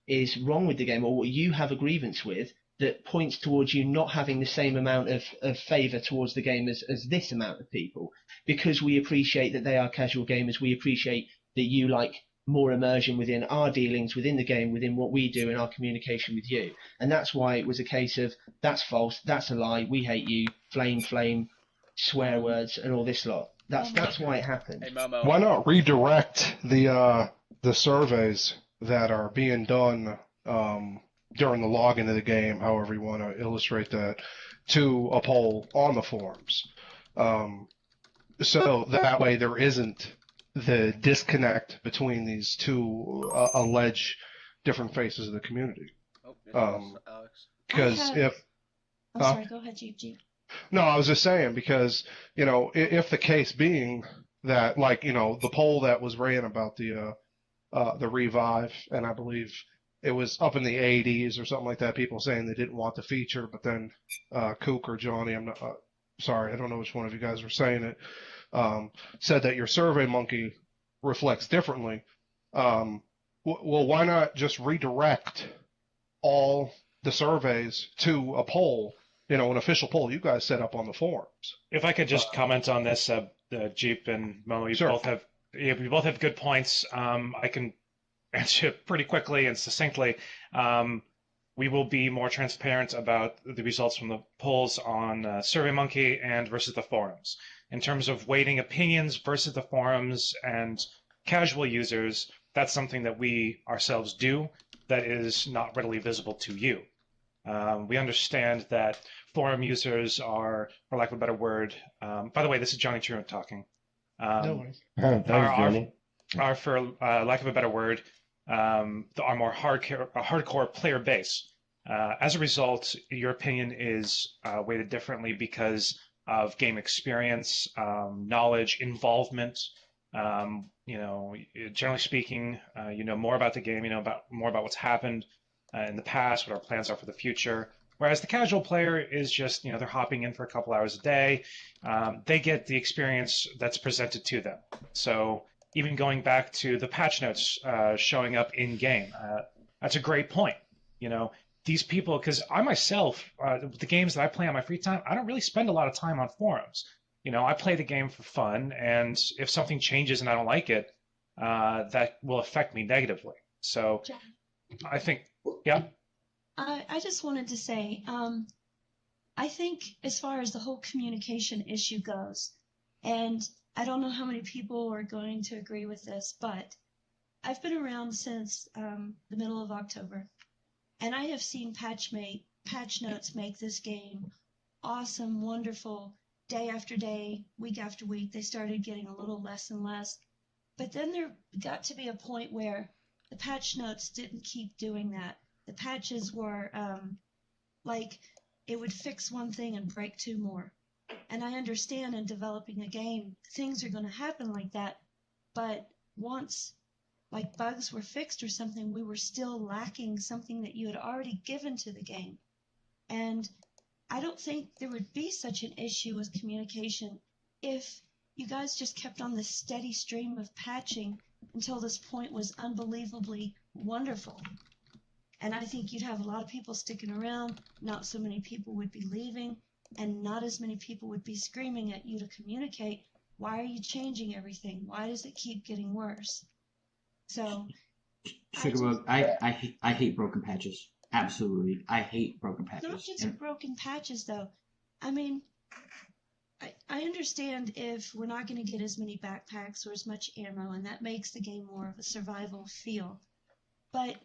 S6: is wrong with the game, or what you have a grievance with that points towards you not having the same amount of favour towards the game as this amount of people, because we appreciate that they are casual gamers. We appreciate that you like more immersion within our dealings within the game, within what we do in our communication with you. And that's why it was a case of, that's false, that's a lie, we hate you, flame, swear words, and all this lot. That's why it happened.
S1: Hey, Momo.
S13: Why not redirect the surveys that are being done during the login of the game, however you want to illustrate that, to a poll on the forums? So that way there isn't the disconnect between these two alleged different faces of the community.
S1: Alex.
S13: Because
S5: I'm sorry, go ahead, JeepJeep.
S13: No, I was just saying, because, if the case being that, like, the poll that was ran about the revive, and I believe it was up in the 80s or something like that, people saying they didn't want the feature, but then Kewk or Johnny, I'm not sorry, I don't know which one of you guys were saying it, said that your SurveyMonkey reflects differently. Well, why not just redirect all the surveys to a poll, an official poll you guys set up on the forums.
S3: If I could just comment on this, Jeep and Mo, you both have good points. I can answer it pretty quickly and succinctly. We will be more transparent about the results from the polls on SurveyMonkey and versus the forums. In terms of weighting opinions versus the forums and casual users, that's something that we ourselves do that is not readily visible to you. We understand that forum users are, for lack of a better word, by the way, this is JonnyTruant talking.
S10: No worries. Thanks, Johnny.
S3: Are, for lack of a better word, are more hardcore player base. As a result, your opinion is weighted differently because of game experience, knowledge, involvement. Generally speaking, you know more about the game, you know more about what's happened in the past, what our plans are for the future. Whereas the casual player is just, they're hopping in for a couple hours a day. They get the experience that's presented to them. So even going back to the patch notes showing up in game, that's a great point. These people, because I myself, the games that I play on my free time, I don't really spend a lot of time on forums. I play the game for fun, and if something changes and I don't like it, that will affect me negatively. So I think, yeah.
S5: I just wanted to say, I think as far as the whole communication issue goes, and I don't know how many people are going to agree with this, but I've been around since the middle of October, and I have seen patch notes make this game awesome, wonderful, day after day, week after week. They started getting a little less and less, but then there got to be a point where the patch notes didn't keep doing that. The patches were like it would fix one thing and break two more. And I understand in developing a game, things are going to happen like that. But once like bugs were fixed or something, we were still lacking something that you had already given to the game. And I don't think there would be such an issue with communication if you guys just kept on this steady stream of patching until this point was unbelievably wonderful. And I think you'd have a lot of people sticking around, not so many people would be leaving, and not as many people would be screaming at you to communicate, why are you changing everything? Why does it keep getting worse? So,
S4: SugaBug, I hate broken patches. Absolutely. I hate broken patches.
S5: Not just broken patches, though. I mean, I understand if we're not going to get as many backpacks or as much ammo, and that makes the game more of a survival feel. But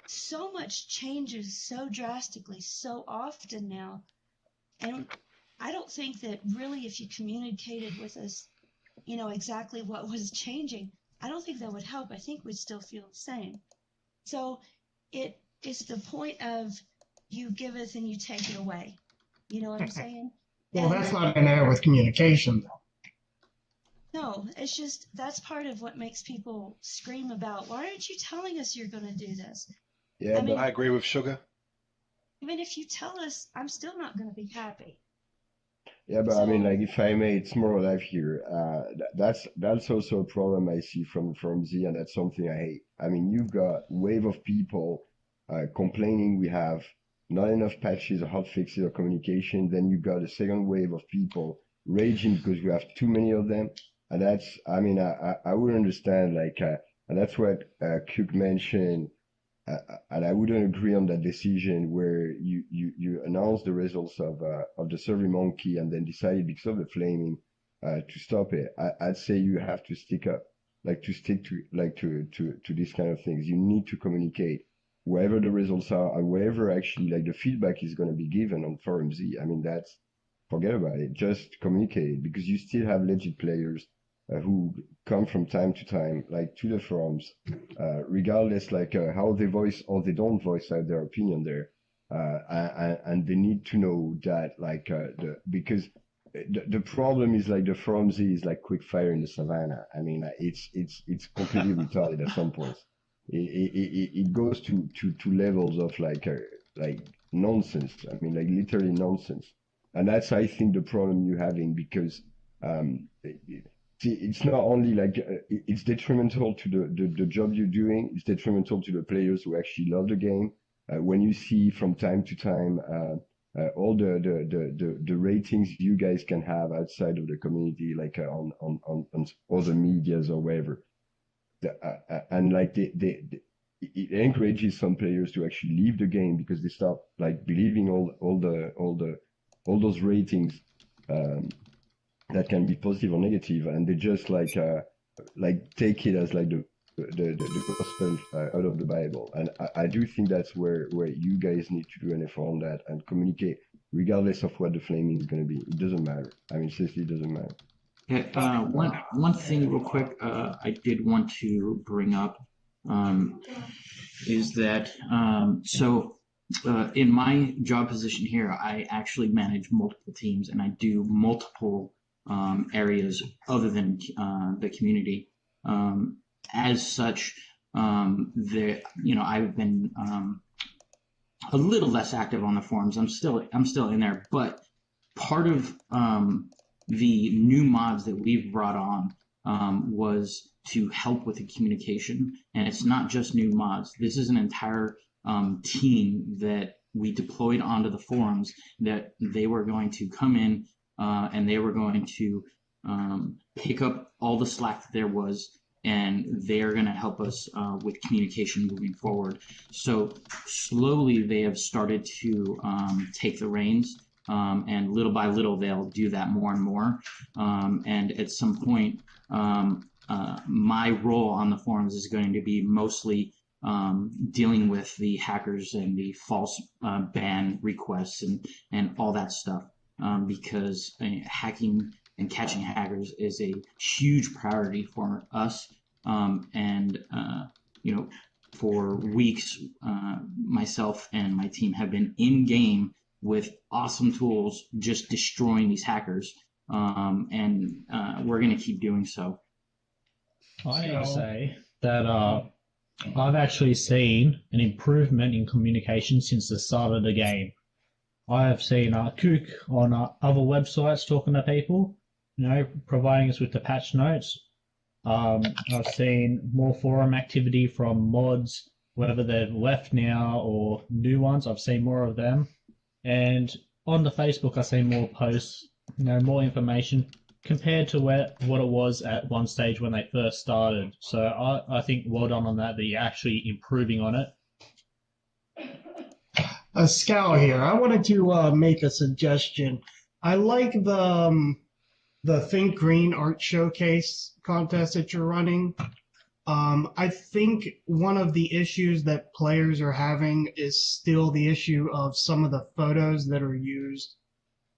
S5: so much changes so drastically, so often now, and I don't think that really if you communicated with us, exactly what was changing, I don't think that would help. I think we'd still feel the same. So it's the point of you giveth and you take it away. You know what I'm saying?
S2: Well, that's not an error with communication, though.
S5: No, it's just that's part of what makes people scream about, why aren't you telling us you're going to do this?
S9: Yeah, I agree with Sugar.
S5: Even if you tell us, I'm still not going to be happy.
S10: Yeah, but I mean, like, if I may, it's more alive here. That's also a problem I see from Z, and that's something I hate. I mean, you've got wave of people complaining we have not enough patches or hotfixes or communication. Then you've got a second wave of people raging because we have too many of them. And that's, I mean, I would understand, like, and that's what Kewk mentioned. And I wouldn't agree on that decision where you announce the results of the SurveyMonkey and then decided because of the flaming to stop it. I'd say you have to stick to these kind of things. You need to communicate wherever the results are and wherever actually like the feedback is going to be given on Forum Z. I mean, forget about it. Just communicate it because you still have legit players who come from time to time, like to the forums, regardless like how they voice or they don't voice out their opinion there, and they need to know that like because the problem is like the forum Z is like quick fire in the savannah. I mean, it's completely retarded at some points. It goes to levels of like nonsense. I mean, like literally nonsense, and that's I think the problem you're having because it's not only like it's detrimental to the job you're doing. It's detrimental to the players who actually love the game. when you see from time to time all the ratings you guys can have outside of the community, like on other medias or whatever, and like it encourages some players to actually leave the game because they start like believing all those ratings that can be positive or negative, and they just like take it as like the gospel out of the Bible. And I do think that's where you guys need to do an effort on that and communicate, regardless of what the flaming is going to be. It doesn't matter. I mean, seriously, it doesn't matter.
S4: Yeah, one thing real quick I did want to bring up is that in my job position here, I actually manage multiple teams and I do multiple areas other than the community. As such, I've been a little less active on the forums. I'm still in there, but part of the new mods that we've brought on was to help with the communication, and it's not just new mods. This is an entire team that we deployed onto the forums that they were going to come in and they were going to pick up all the slack that there was, and they're going to help us with communication moving forward. So slowly they have started to take the reins, and little by little they'll do that more and more. And at some point, my role on the forums is going to be mostly dealing with the hackers and the false ban requests and all that stuff, because hacking and catching hackers is a huge priority for us. For weeks, myself and my team have been in game with awesome tools, just destroying these hackers, and we're going to keep doing so.
S14: I need to say that I've actually seen an improvement in communication since the start of the game. I have seen Kewk on other websites talking to people, providing us with the patch notes. I've seen more forum activity from mods, whether they've left now or new ones. I've seen more of them. And on the Facebook, I've seen more posts, more information compared to what it was at one stage when they first started. So I think well done on that you're actually improving on it.
S2: Scowl here. I wanted to make a suggestion. I like the Think Green art showcase contest that you're running. I think one of the issues that players are having is still the issue of some of the photos that are used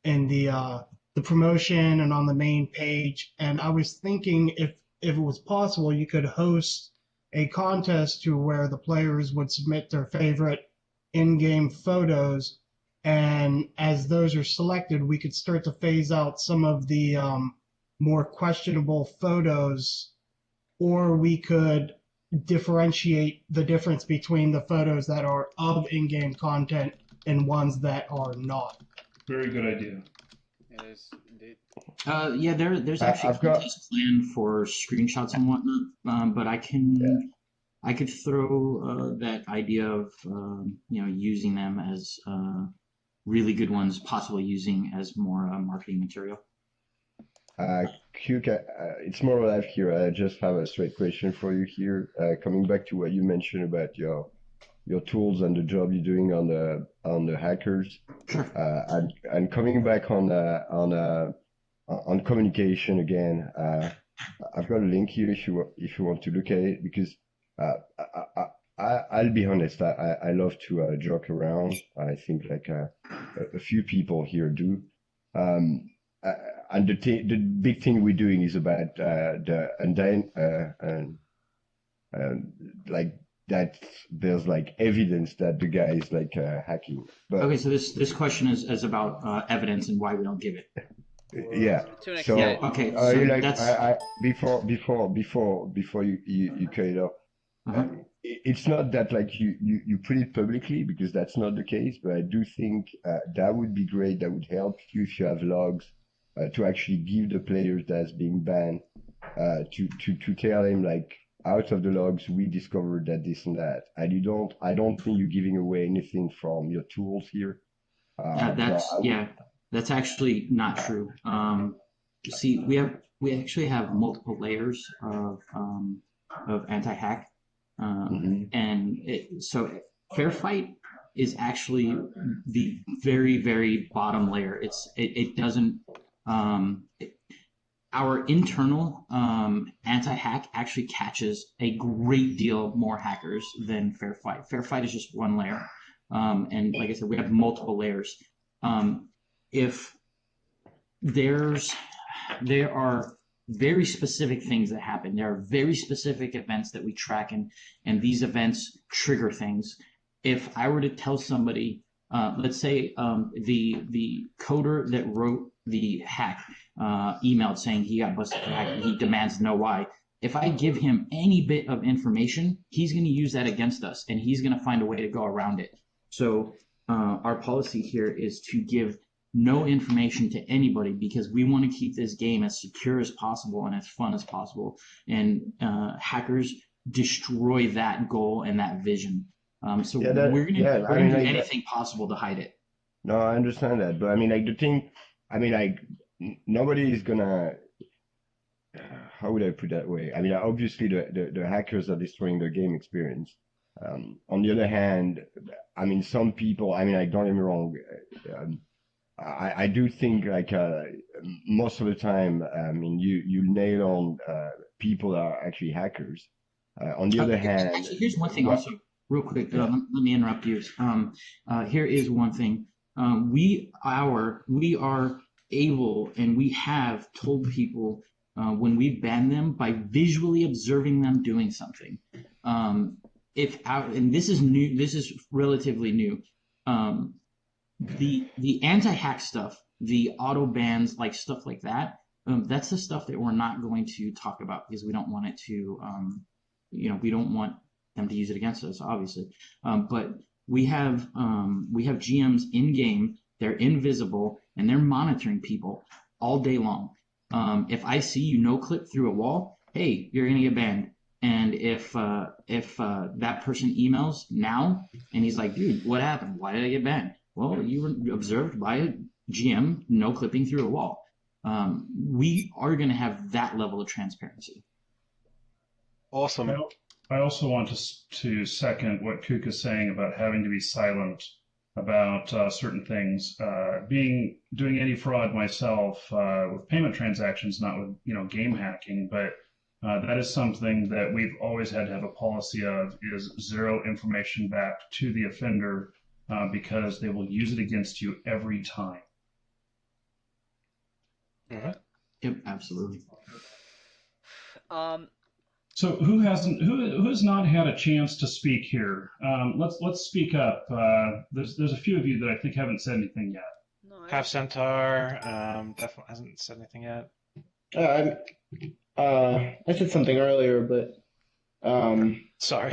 S2: in the promotion and on the main page. And I was thinking if it was possible, you could host a contest to where the players would submit their favorite in-game photos, and as those are selected, we could start to phase out some of the more questionable photos, or we could differentiate the difference between the photos that are of in-game content and ones that are not.
S12: Very good idea.
S1: It is indeed.
S4: Yeah, there's actually a contest plan for screenshots and whatnot, but I could throw that idea of using them as really good ones, possibly using as more marketing material.
S10: Kewk, it's more alive here. I just have a straight question for you here. Coming back to what you mentioned about your tools and the job you're doing on the hackers, and coming back on communication again. I've got a link here if you want to look at it, because I'll be honest. I love to joke around. I think like a few people here do. And the big thing we're doing is about like that there's like evidence that the guy is like hacking. But
S4: okay, so this question is about evidence and why we don't give it.
S10: Yeah. So
S4: okay, so
S10: like
S4: that's...
S10: before you cut it off. It's not that like you put it publicly, because that's not the case, but I do think that would be great. That would help you if you have logs to actually give the players that's being banned to tell them like out of the logs, we discovered that this and that. And I don't think you're giving away anything from your tools here.
S4: That's actually not true. See, we actually have multiple layers of anti-hack, and so Fair Fight is actually the very, very bottom layer. It doesn't. Our internal anti-hack actually catches a great deal more hackers than Fair Fight. Fair Fight is just one layer, and like I said, we have multiple layers. If there are very specific things that happen. There are very specific events that we track, and these events trigger things. If I were to tell somebody, let's say the coder that wrote the hack emailed saying he got busted for hacking, he demands to know why. If I give him any bit of information, he's going to use that against us, and he's going to find a way to go around it. So our policy here is to give no information to anybody, because we want to keep this game as secure as possible and as fun as possible. And hackers destroy that goal and that vision. So we're going to do anything possible to hide it.
S10: No, I understand that, but I mean, like nobody is gonna. How would I put that way? I mean, obviously the hackers are destroying the game experience. On the other hand, I mean, some people. I mean, like, don't get me wrong. I do think most of the time, I mean, you nail on people that are actually hackers. On the other hand,
S4: actually, here's one thing also, real quick. Let me interrupt you. Here is one thing. We are able, and we have told people when we ban them by visually observing them doing something. And this is new. This is relatively new. The anti-hack stuff, the auto bans, like stuff like that, that's the stuff that we're not going to talk about, because we don't want it to, we don't want them to use it against us, obviously. But we have GMs in game, they're invisible, and they're monitoring people all day long. If I see you no-clip through a wall, hey, you're gonna get banned. And if that person emails now and he's like, dude, what happened? Why did I get banned? Well, you were observed by a GM no clipping through a wall. We are going to have that level of transparency.
S9: Awesome.
S12: I also want to second what Kewk is saying about having to be silent about certain things. Doing any fraud myself with payment transactions, not with game hacking, but that is something that we've always had to have a policy of, is zero information back to the offender. Because they will use it against you every time.
S4: Yep, absolutely.
S12: So who has not had a chance to speak here? Let's speak up. There's a few of you that I think haven't said anything yet.
S3: Halfcentaur definitely hasn't said anything yet.
S8: I said something earlier, but
S3: sorry.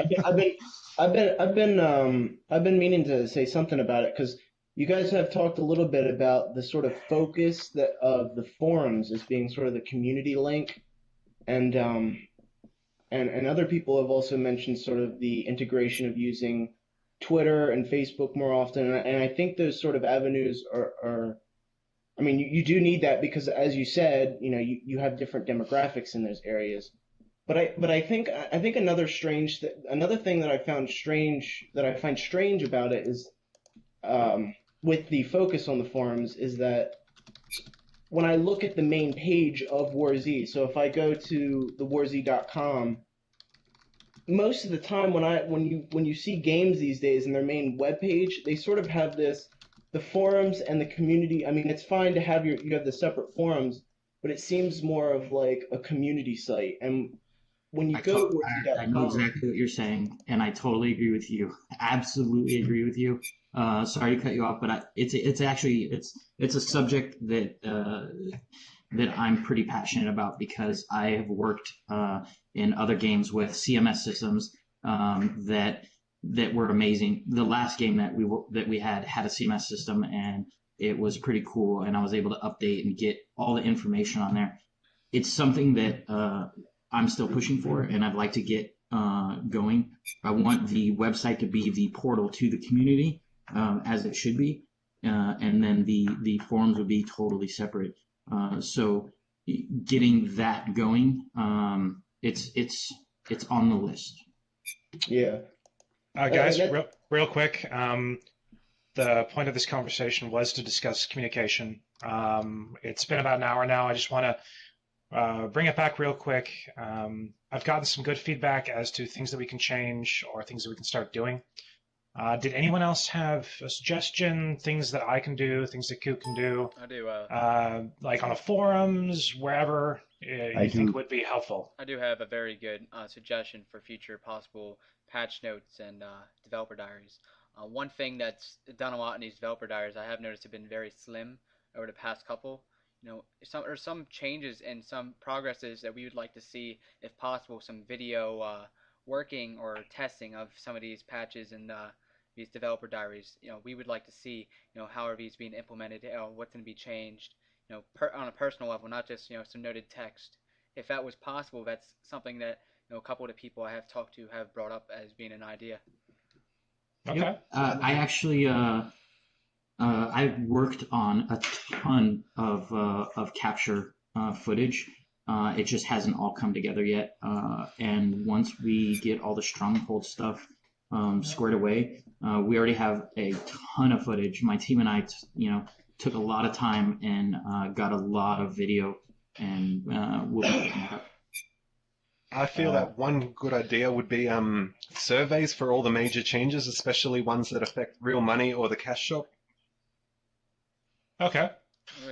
S8: I've been meaning to say something about it, because you guys have talked a little bit about the sort of focus of the forums as being sort of the community link, and other people have also mentioned sort of the integration of using Twitter and Facebook more often, and I think those sort of avenues are I mean, you do need that, because, as you said, you have different demographics in those areas. But I think another thing that I find strange about it is, with the focus on the forums, is that when I look at the main page of WarZ, so if I go to the warz.com, most of the time when you see games these days in their main webpage, they sort of have the forums and the community. I mean, it's fine to have you have the separate forums, but it seems more of like a community site. And when you go to WarZ.com,
S4: I know exactly what you're saying, and I totally agree with you. Absolutely agree with you. Sorry to cut you off, but it's actually a subject that I'm pretty passionate about, because I have worked in other games with CMS systems that were amazing. The last game that we had a CMS system, and it was pretty cool, and I was able to update and get all the information on there. It's something that I'm still pushing for, and I'd like to get going. I want the website to be the portal to the community, as it should be, and then the forums would be totally separate. So getting that going, it's on the list.
S8: Yeah.
S3: Guys, real quick, the point of this conversation was to discuss communication. It's been about an hour now. I just want to bring it back real quick. I've gotten some good feedback as to things that we can change or things that we can start doing. Did anyone else have a suggestion, things that I can do, things that Kewk can do?
S1: I do.
S3: Like on the forums, wherever you think would be helpful.
S1: I do have a very good suggestion for future possible patch notes and developer diaries. One thing that's done a lot in these developer diaries, I have noticed have been very slim over the past couple. Some changes and some progresses that we would like to see, if possible, some video working or testing of some of these patches and these developer diaries. We would like to see, how are these being implemented, what's going to be changed, on a personal level, not just, some noted text. If that was possible, that's something that, a couple of the people I have talked to have brought up as being an idea.
S3: Okay.
S4: Yep. I actually, I've worked on a ton of capture footage. It just hasn't all come together yet. And once we get all the stronghold stuff squared away, we already have a ton of footage. My team and I, took a lot of time and got a lot of video, and we'll be putting that up.
S9: I feel that one good idea would be surveys for all the major changes, especially ones that affect real money or the cash shop.
S3: Okay.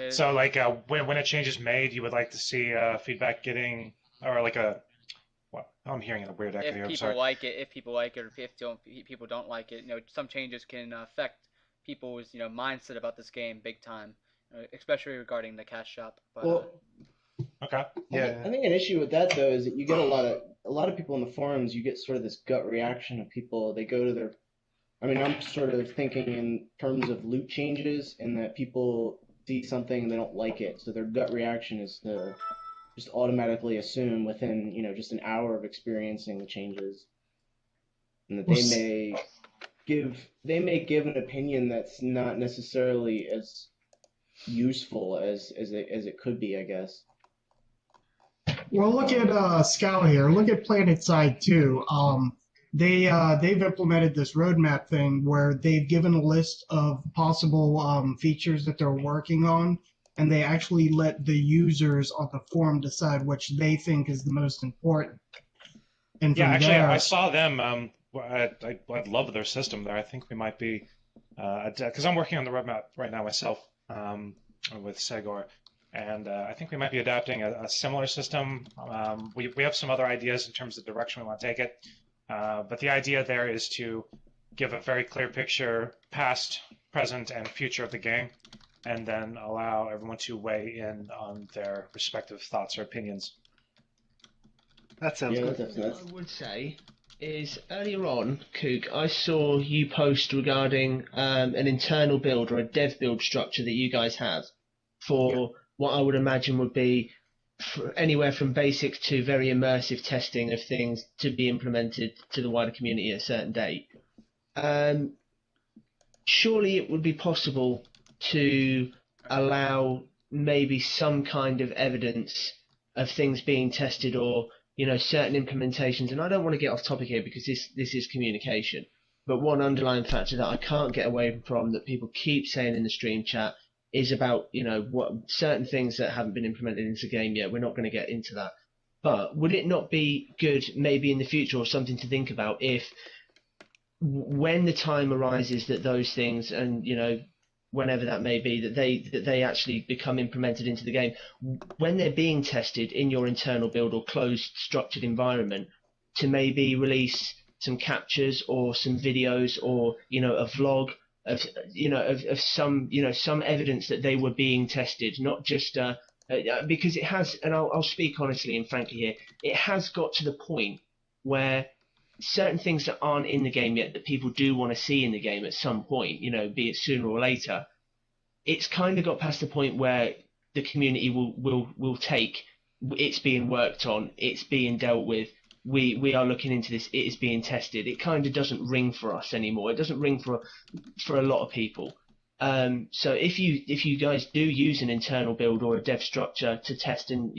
S3: So, like, when a change is made, you would like to see feedback getting, or like I'm hearing a weird echo here. I'm sorry.
S1: If people like it, or if people don't like it, some changes can affect people's, mindset about this game big time, especially regarding the cash shop. But,
S3: okay.
S8: Yeah. I think an issue with that though is that you get a lot of people in the forums. You get sort of this gut reaction of people. They go to their. I'm sort of thinking in terms of loot changes, and that people see something and they don't like it, so their gut reaction is to just automatically assume within just an hour of experiencing the changes, and that they may give an opinion that's not necessarily as useful as it could be, I guess.
S2: Well, look at Scowl here. Look at PlanetSide 2. They've implemented this roadmap thing where they've given a list of possible features that they're working on, and they actually let the users on the forum decide which they think is the most important. And
S3: yeah, actually, I saw them. I love their system there. I think we might be, because I'm working on the roadmap right now myself with Segor. And I think we might be adapting a similar system. We have some other ideas in terms of the direction we want to take it. But the idea there is to give a very clear picture, past, present, and future of the game, and then allow everyone to weigh in on their respective thoughts or opinions.
S9: That sounds good.
S6: What I would say is earlier on, Kewk, I saw you post regarding an internal build or a dev build structure that you guys have for what I would imagine would be anywhere from basic to very immersive testing of things to be implemented to the wider community at a certain date. Surely it would be possible to allow maybe some kind of evidence of things being tested, or certain implementations. And I don't want to get off topic here because this is communication, but one underlying factor that I can't get away from that people keep saying in the stream chat is about, what certain things that haven't been implemented into the game yet. We're not going to get into that. But would it not be good maybe in the future, or something to think about, if when the time arises that those things, and, whenever that may be, that they actually become implemented into the game, when they're being tested in your internal build or closed structured environment, to maybe release some captures or some videos or, a vlog of some evidence that they were being tested, not just because it has, and I'll speak honestly and frankly here, it has got to the point where certain things that aren't in the game yet that people do want to see in the game at some point, be it sooner or later, it's kind of got past the point where the community will take it's being worked on, it's being dealt with. We are looking into this. It is being tested. It kind of doesn't ring for us anymore. It doesn't ring for a lot of people. So if you guys do use an internal build or a dev structure to test and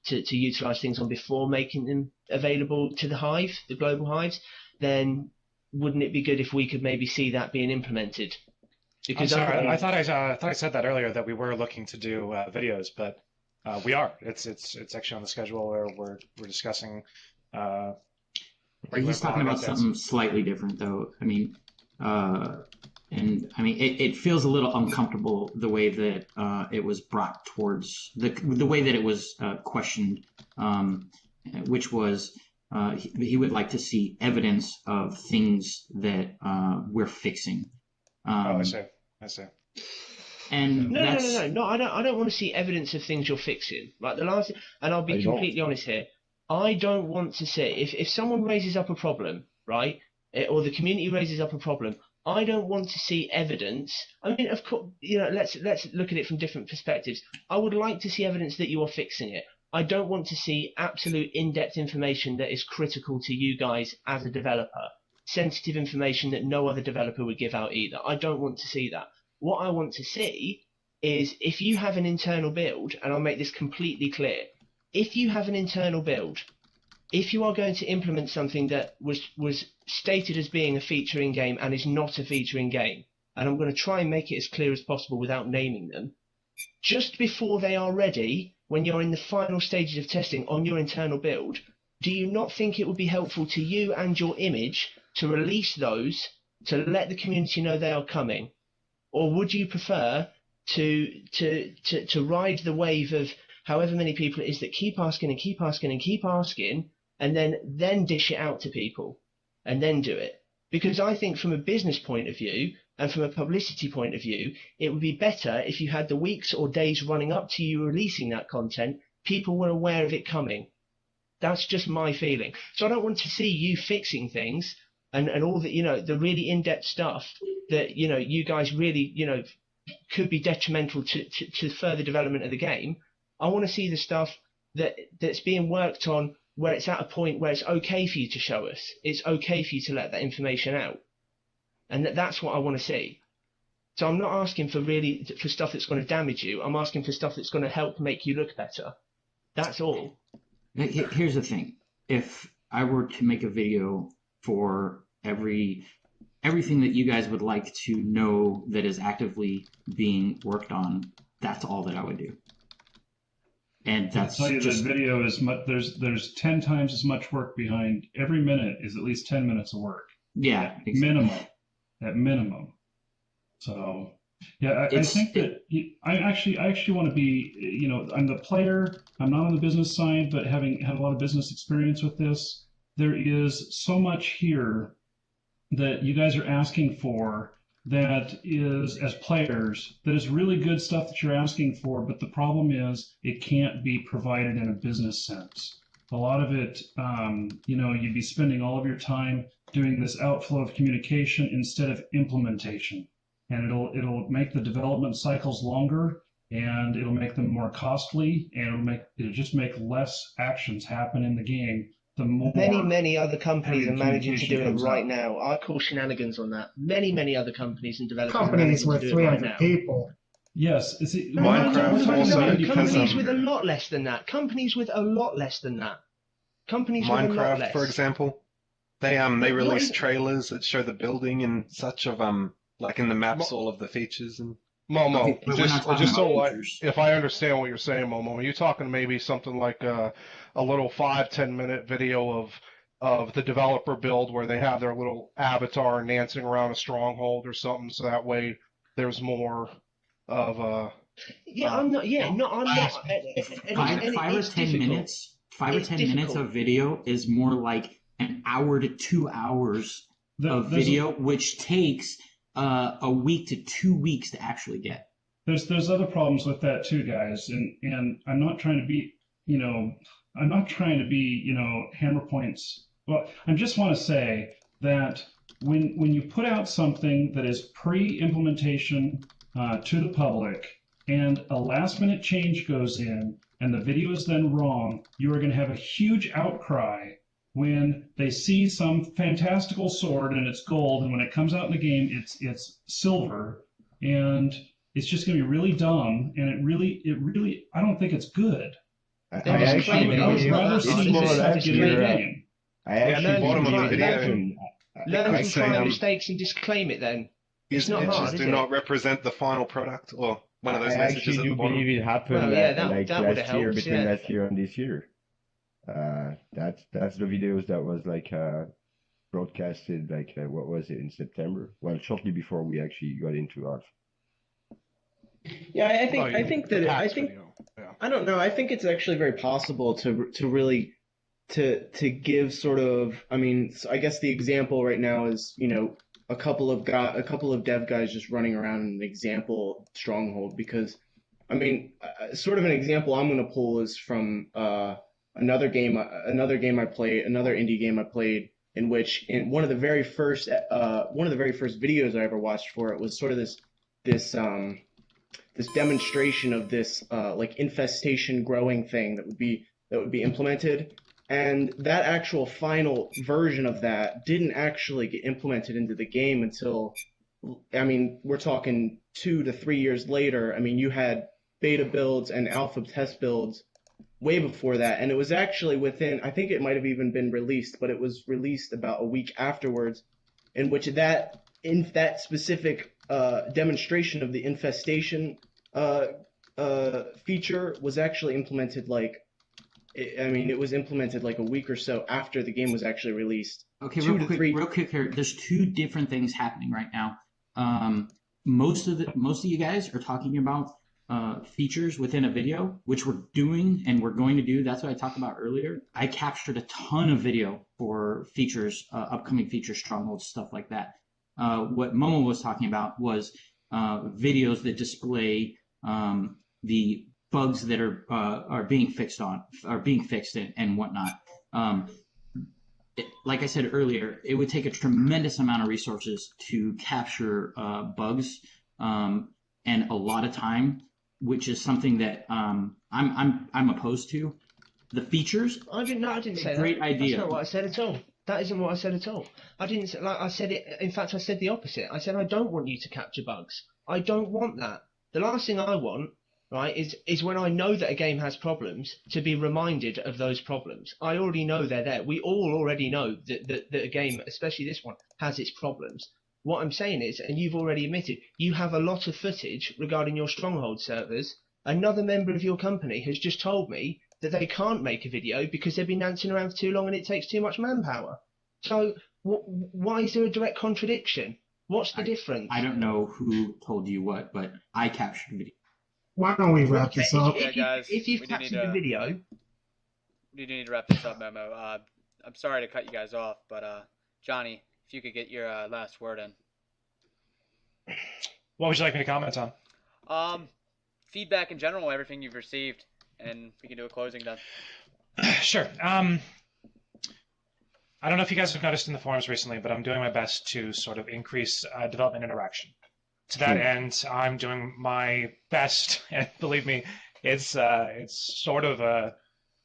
S6: to utilize things on before making them available to the global hives, then wouldn't it be good if we could maybe see that being implemented?
S3: Because I thought I said that earlier, that we were looking to do videos, but we are. It's actually on the schedule where we're discussing.
S4: He's talking about something slightly different, though. I mean, it feels a little uncomfortable the way that it was brought towards the way that it was questioned, which was he would like to see evidence of things that we're fixing.
S3: I see.
S6: And no. I don't want to see evidence of things you're fixing. Like and I'll be completely honest here. I don't want to see if someone raises up a problem, right, or the community raises up a problem. I don't want to see evidence. I mean, of course, let's look at it from different perspectives. I would like to see evidence that you are fixing it. I don't want to see absolute in-depth information that is critical to you guys as a developer. Sensitive information that no other developer would give out either. I don't want to see that. What I want to see is if you have an internal build, and I'll make this completely clear. If you have an internal build, if you are going to implement something that was stated as being a feature in game and is not a feature in game, and I'm going to try and make it as clear as possible without naming them, just before they are ready, when you're in the final stages of testing on your internal build, do you not think it would be helpful to you and your image to release those to let the community know they are coming? Or would you prefer to ride the wave of however many people it is that keep asking and keep asking and keep asking, and then dish it out to people and then do it? Because I think from a business point of view and from a publicity point of view, it would be better if you had the weeks or days running up to you releasing that content, people were aware of it coming. That's just my feeling. So I don't want to see you fixing things and all the, the really in-depth stuff that, you guys really, could be detrimental to further development of the game. I want to see the stuff that's being worked on where it's at a point where it's okay for you to show us. It's okay for you to let that information out. And that's what I want to see. So I'm not asking for stuff that's going to damage you. I'm asking for stuff that's going to help make you look better. That's all.
S4: Here's the thing. If I were to make a video for everything that you guys would like to know that is actively being worked on, that's all that I would do. And that's
S12: I'll tell you that video is much. There's 10 times as much work behind every minute is at least 10 minutes of work.
S4: Yeah,
S12: exactly. At minimum. So yeah, I think that I actually want to be. I'm the player. I'm not on the business side, but having had a lot of business experience with this, there is so much here that you guys are asking for. That is, as players, that is really good stuff that you're asking for, but the problem is it can't be provided in a business sense. A lot of it, you'd be spending all of your time doing this outflow of communication instead of implementation. And it'll make the development cycles longer, and it'll make them more costly, and it'll just make less actions happen in the game.
S6: Many other companies are managing to do it right now. I call shenanigans on that. Many other companies and developers
S2: companies with 300 people.
S12: Yes,
S13: Minecraft also
S6: companies with a lot less than that. Companies with a lot less than that. Companies with a lot less.
S9: Minecraft, for example, they release trailers that show the building and such of like in the maps, all of the features and.
S13: Momo, if I understand what you're saying, Momo, are you talking maybe something like a little 5-10 minute video of the developer build where they have their little avatar dancing around a stronghold or something, so that way there's more of a.
S4: I'm not. 5 or 10 minutes. 5 or 10 minutes of video is more like an hour to 2 hours of video, which takes a week to 2 weeks to actually get.
S12: There's other problems with that too, guys, and I'm not trying to be hammer points. Well, I just want to say that when you put out something that is pre-implementation to the public and a last minute change goes in, and the video is then wrong, you are going to have a huge outcry when they see some fantastical sword and it's gold, and when it comes out in the game, it's silver, and it's just going to be really dumb, and it really, I don't think it's good.
S10: I actually
S12: rather see this get in the game.
S10: I actually
S9: bottom of the video.
S6: Learn from prior mistakes and disclaim it then. It's not hard, is
S9: do
S6: it?
S9: not represent the final product, or one of those
S10: I
S9: messages
S10: actually
S9: at
S10: do
S9: the bottom.
S10: believe it happened like last year, between last year and this year. That's the videos that was like broadcasted like what was it, in September? Well, shortly before we actually got into ours.
S8: Yeah, I think I don't know. I think it's actually very possible to really to give sort of. I mean, so I guess the example right now is, you know, a couple of dev guys just running around in an example stronghold, because I mean, sort of an example I'm going to pull is from another indie game I played, in which in one of the very first videos I ever watched for it was sort of this demonstration of this like infestation growing thing that would be implemented, and that actual final version of that didn't actually get implemented into the game until, I mean, we're talking 2 to 3 years later. I mean, you had beta builds and alpha test builds way before that, and it was actually within, I think it might have even been released, but it was released about a week afterwards, in which that specific demonstration of the infestation feature was actually implemented it was implemented like a week or so after the game was actually released.
S4: Okay, real quick here. There's two different things happening right now. Most of you guys are talking about features within a video, which we're doing and we're going to do. That's what I talked about earlier. I captured a ton of video for features, upcoming features, strongholds, stuff like that. What Momo was talking about was videos that display the bugs that are being fixed and whatnot. Like I said earlier, it would take a tremendous amount of resources to capture bugs and a lot of time, which is something that I'm opposed to. The features.
S6: I didn't say that.
S4: Great idea.
S6: That's not what I said at all. That isn't what I said at all. I didn't say, like I said it. In fact, I said the opposite. I said I don't want you to capture bugs. I don't want that. The last thing I want, right, is when I know that a game has problems, to be reminded of those problems. I already know they're there. We all already know that a game, especially this one, has its problems. What I'm saying is, and you've already admitted, you have a lot of footage regarding your stronghold servers. Another member of your company has just told me that they can't make a video because they've been dancing around for too long and it takes too much manpower. So why is there a direct contradiction? What's the difference?
S4: I don't know who told you what, but I captured the video.
S2: Why don't we wrap this up?
S1: Yeah, guys,
S6: if you've captured the video...
S1: We do need to wrap this up, Momo. I'm sorry to cut you guys off, but Johnny, if you could get your last word in.
S3: What would you like me to comment on?
S1: Feedback in general, everything you've received, and we can do a closing then.
S3: Sure. I don't know if you guys have noticed in the forums recently, but I'm doing my best to sort of increase development interaction. To that end, I'm doing my best, and believe me, it's sort of a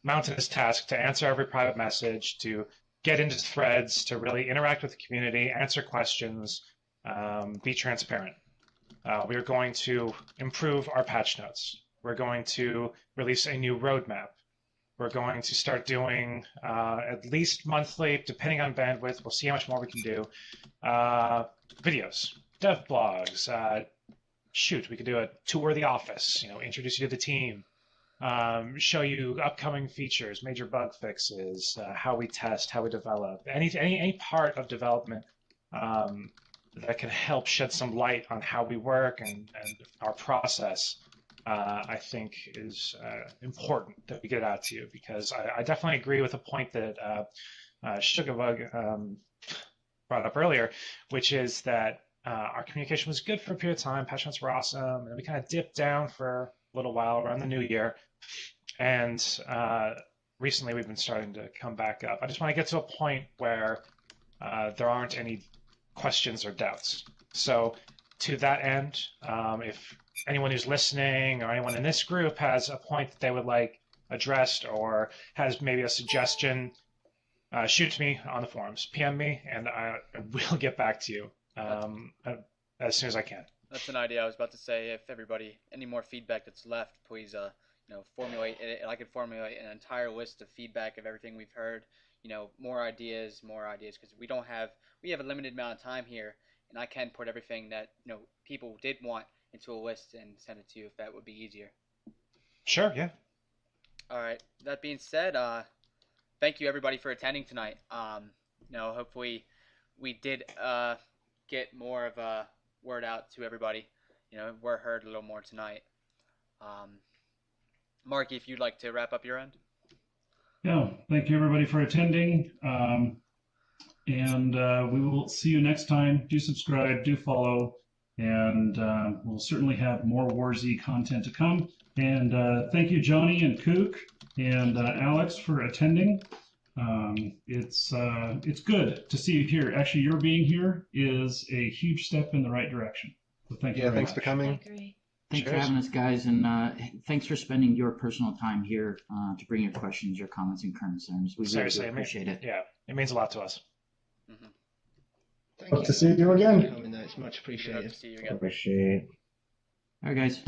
S3: mountainous task to answer every private message, to get into threads, to really interact with the community, answer questions, be transparent. We are going to improve our patch notes. We're going to release a new roadmap. We're going to start doing at least monthly, depending on bandwidth. We'll see how much more we can do. Videos, dev blogs. We could do a tour of the office. Introduce you to the team. Show you upcoming features, major bug fixes, how we test, how we develop. Any part of development that can help shed some light on how we work and our process. I think is important that we get out to you, because I definitely agree with the point that SugaBug brought up earlier, which is that our communication was good for a period of time, patch notes were awesome, and we kind of dipped down for a little while around the new year, and recently we've been starting to come back up. I just want to get to a point where there aren't any questions or doubts. So to that end, if anyone who's listening or anyone in this group has a point that they would like addressed or has maybe a suggestion, shoot to me on the forums, PM me, and I will get back to you as soon as I can.
S1: That's an idea I was about to say. If everybody, any more feedback that's left, please, formulate. I could formulate an entire list of feedback of everything we've heard. More ideas, because we have a limited amount of time here, and I can put everything that people did want into a list and send it to you if that would be easier.
S3: Sure. Yeah.
S1: All right. That being said, thank you everybody for attending tonight. Hopefully we did get more of a word out to everybody. We're heard a little more tonight. Marky, if you'd like to wrap up your end.
S12: Yeah, thank you everybody for attending. And we will see you next time. Do subscribe, do follow, and we'll certainly have more War Z content to come. And thank you, Johnny and Kewk and Alex, for attending. It's good to see you here. Actually, your being here is a huge step in the right direction. So thank you.
S9: Thanks for coming.
S5: I agree.
S4: Thanks for having us, guys, and thanks for spending your personal time here to bring your questions, your comments, and concerns. We really do appreciate it.
S3: Yeah, it means a lot to us.
S2: Hope to see you again.
S6: It's much appreciated.
S10: Appreciate it.
S4: All right, guys.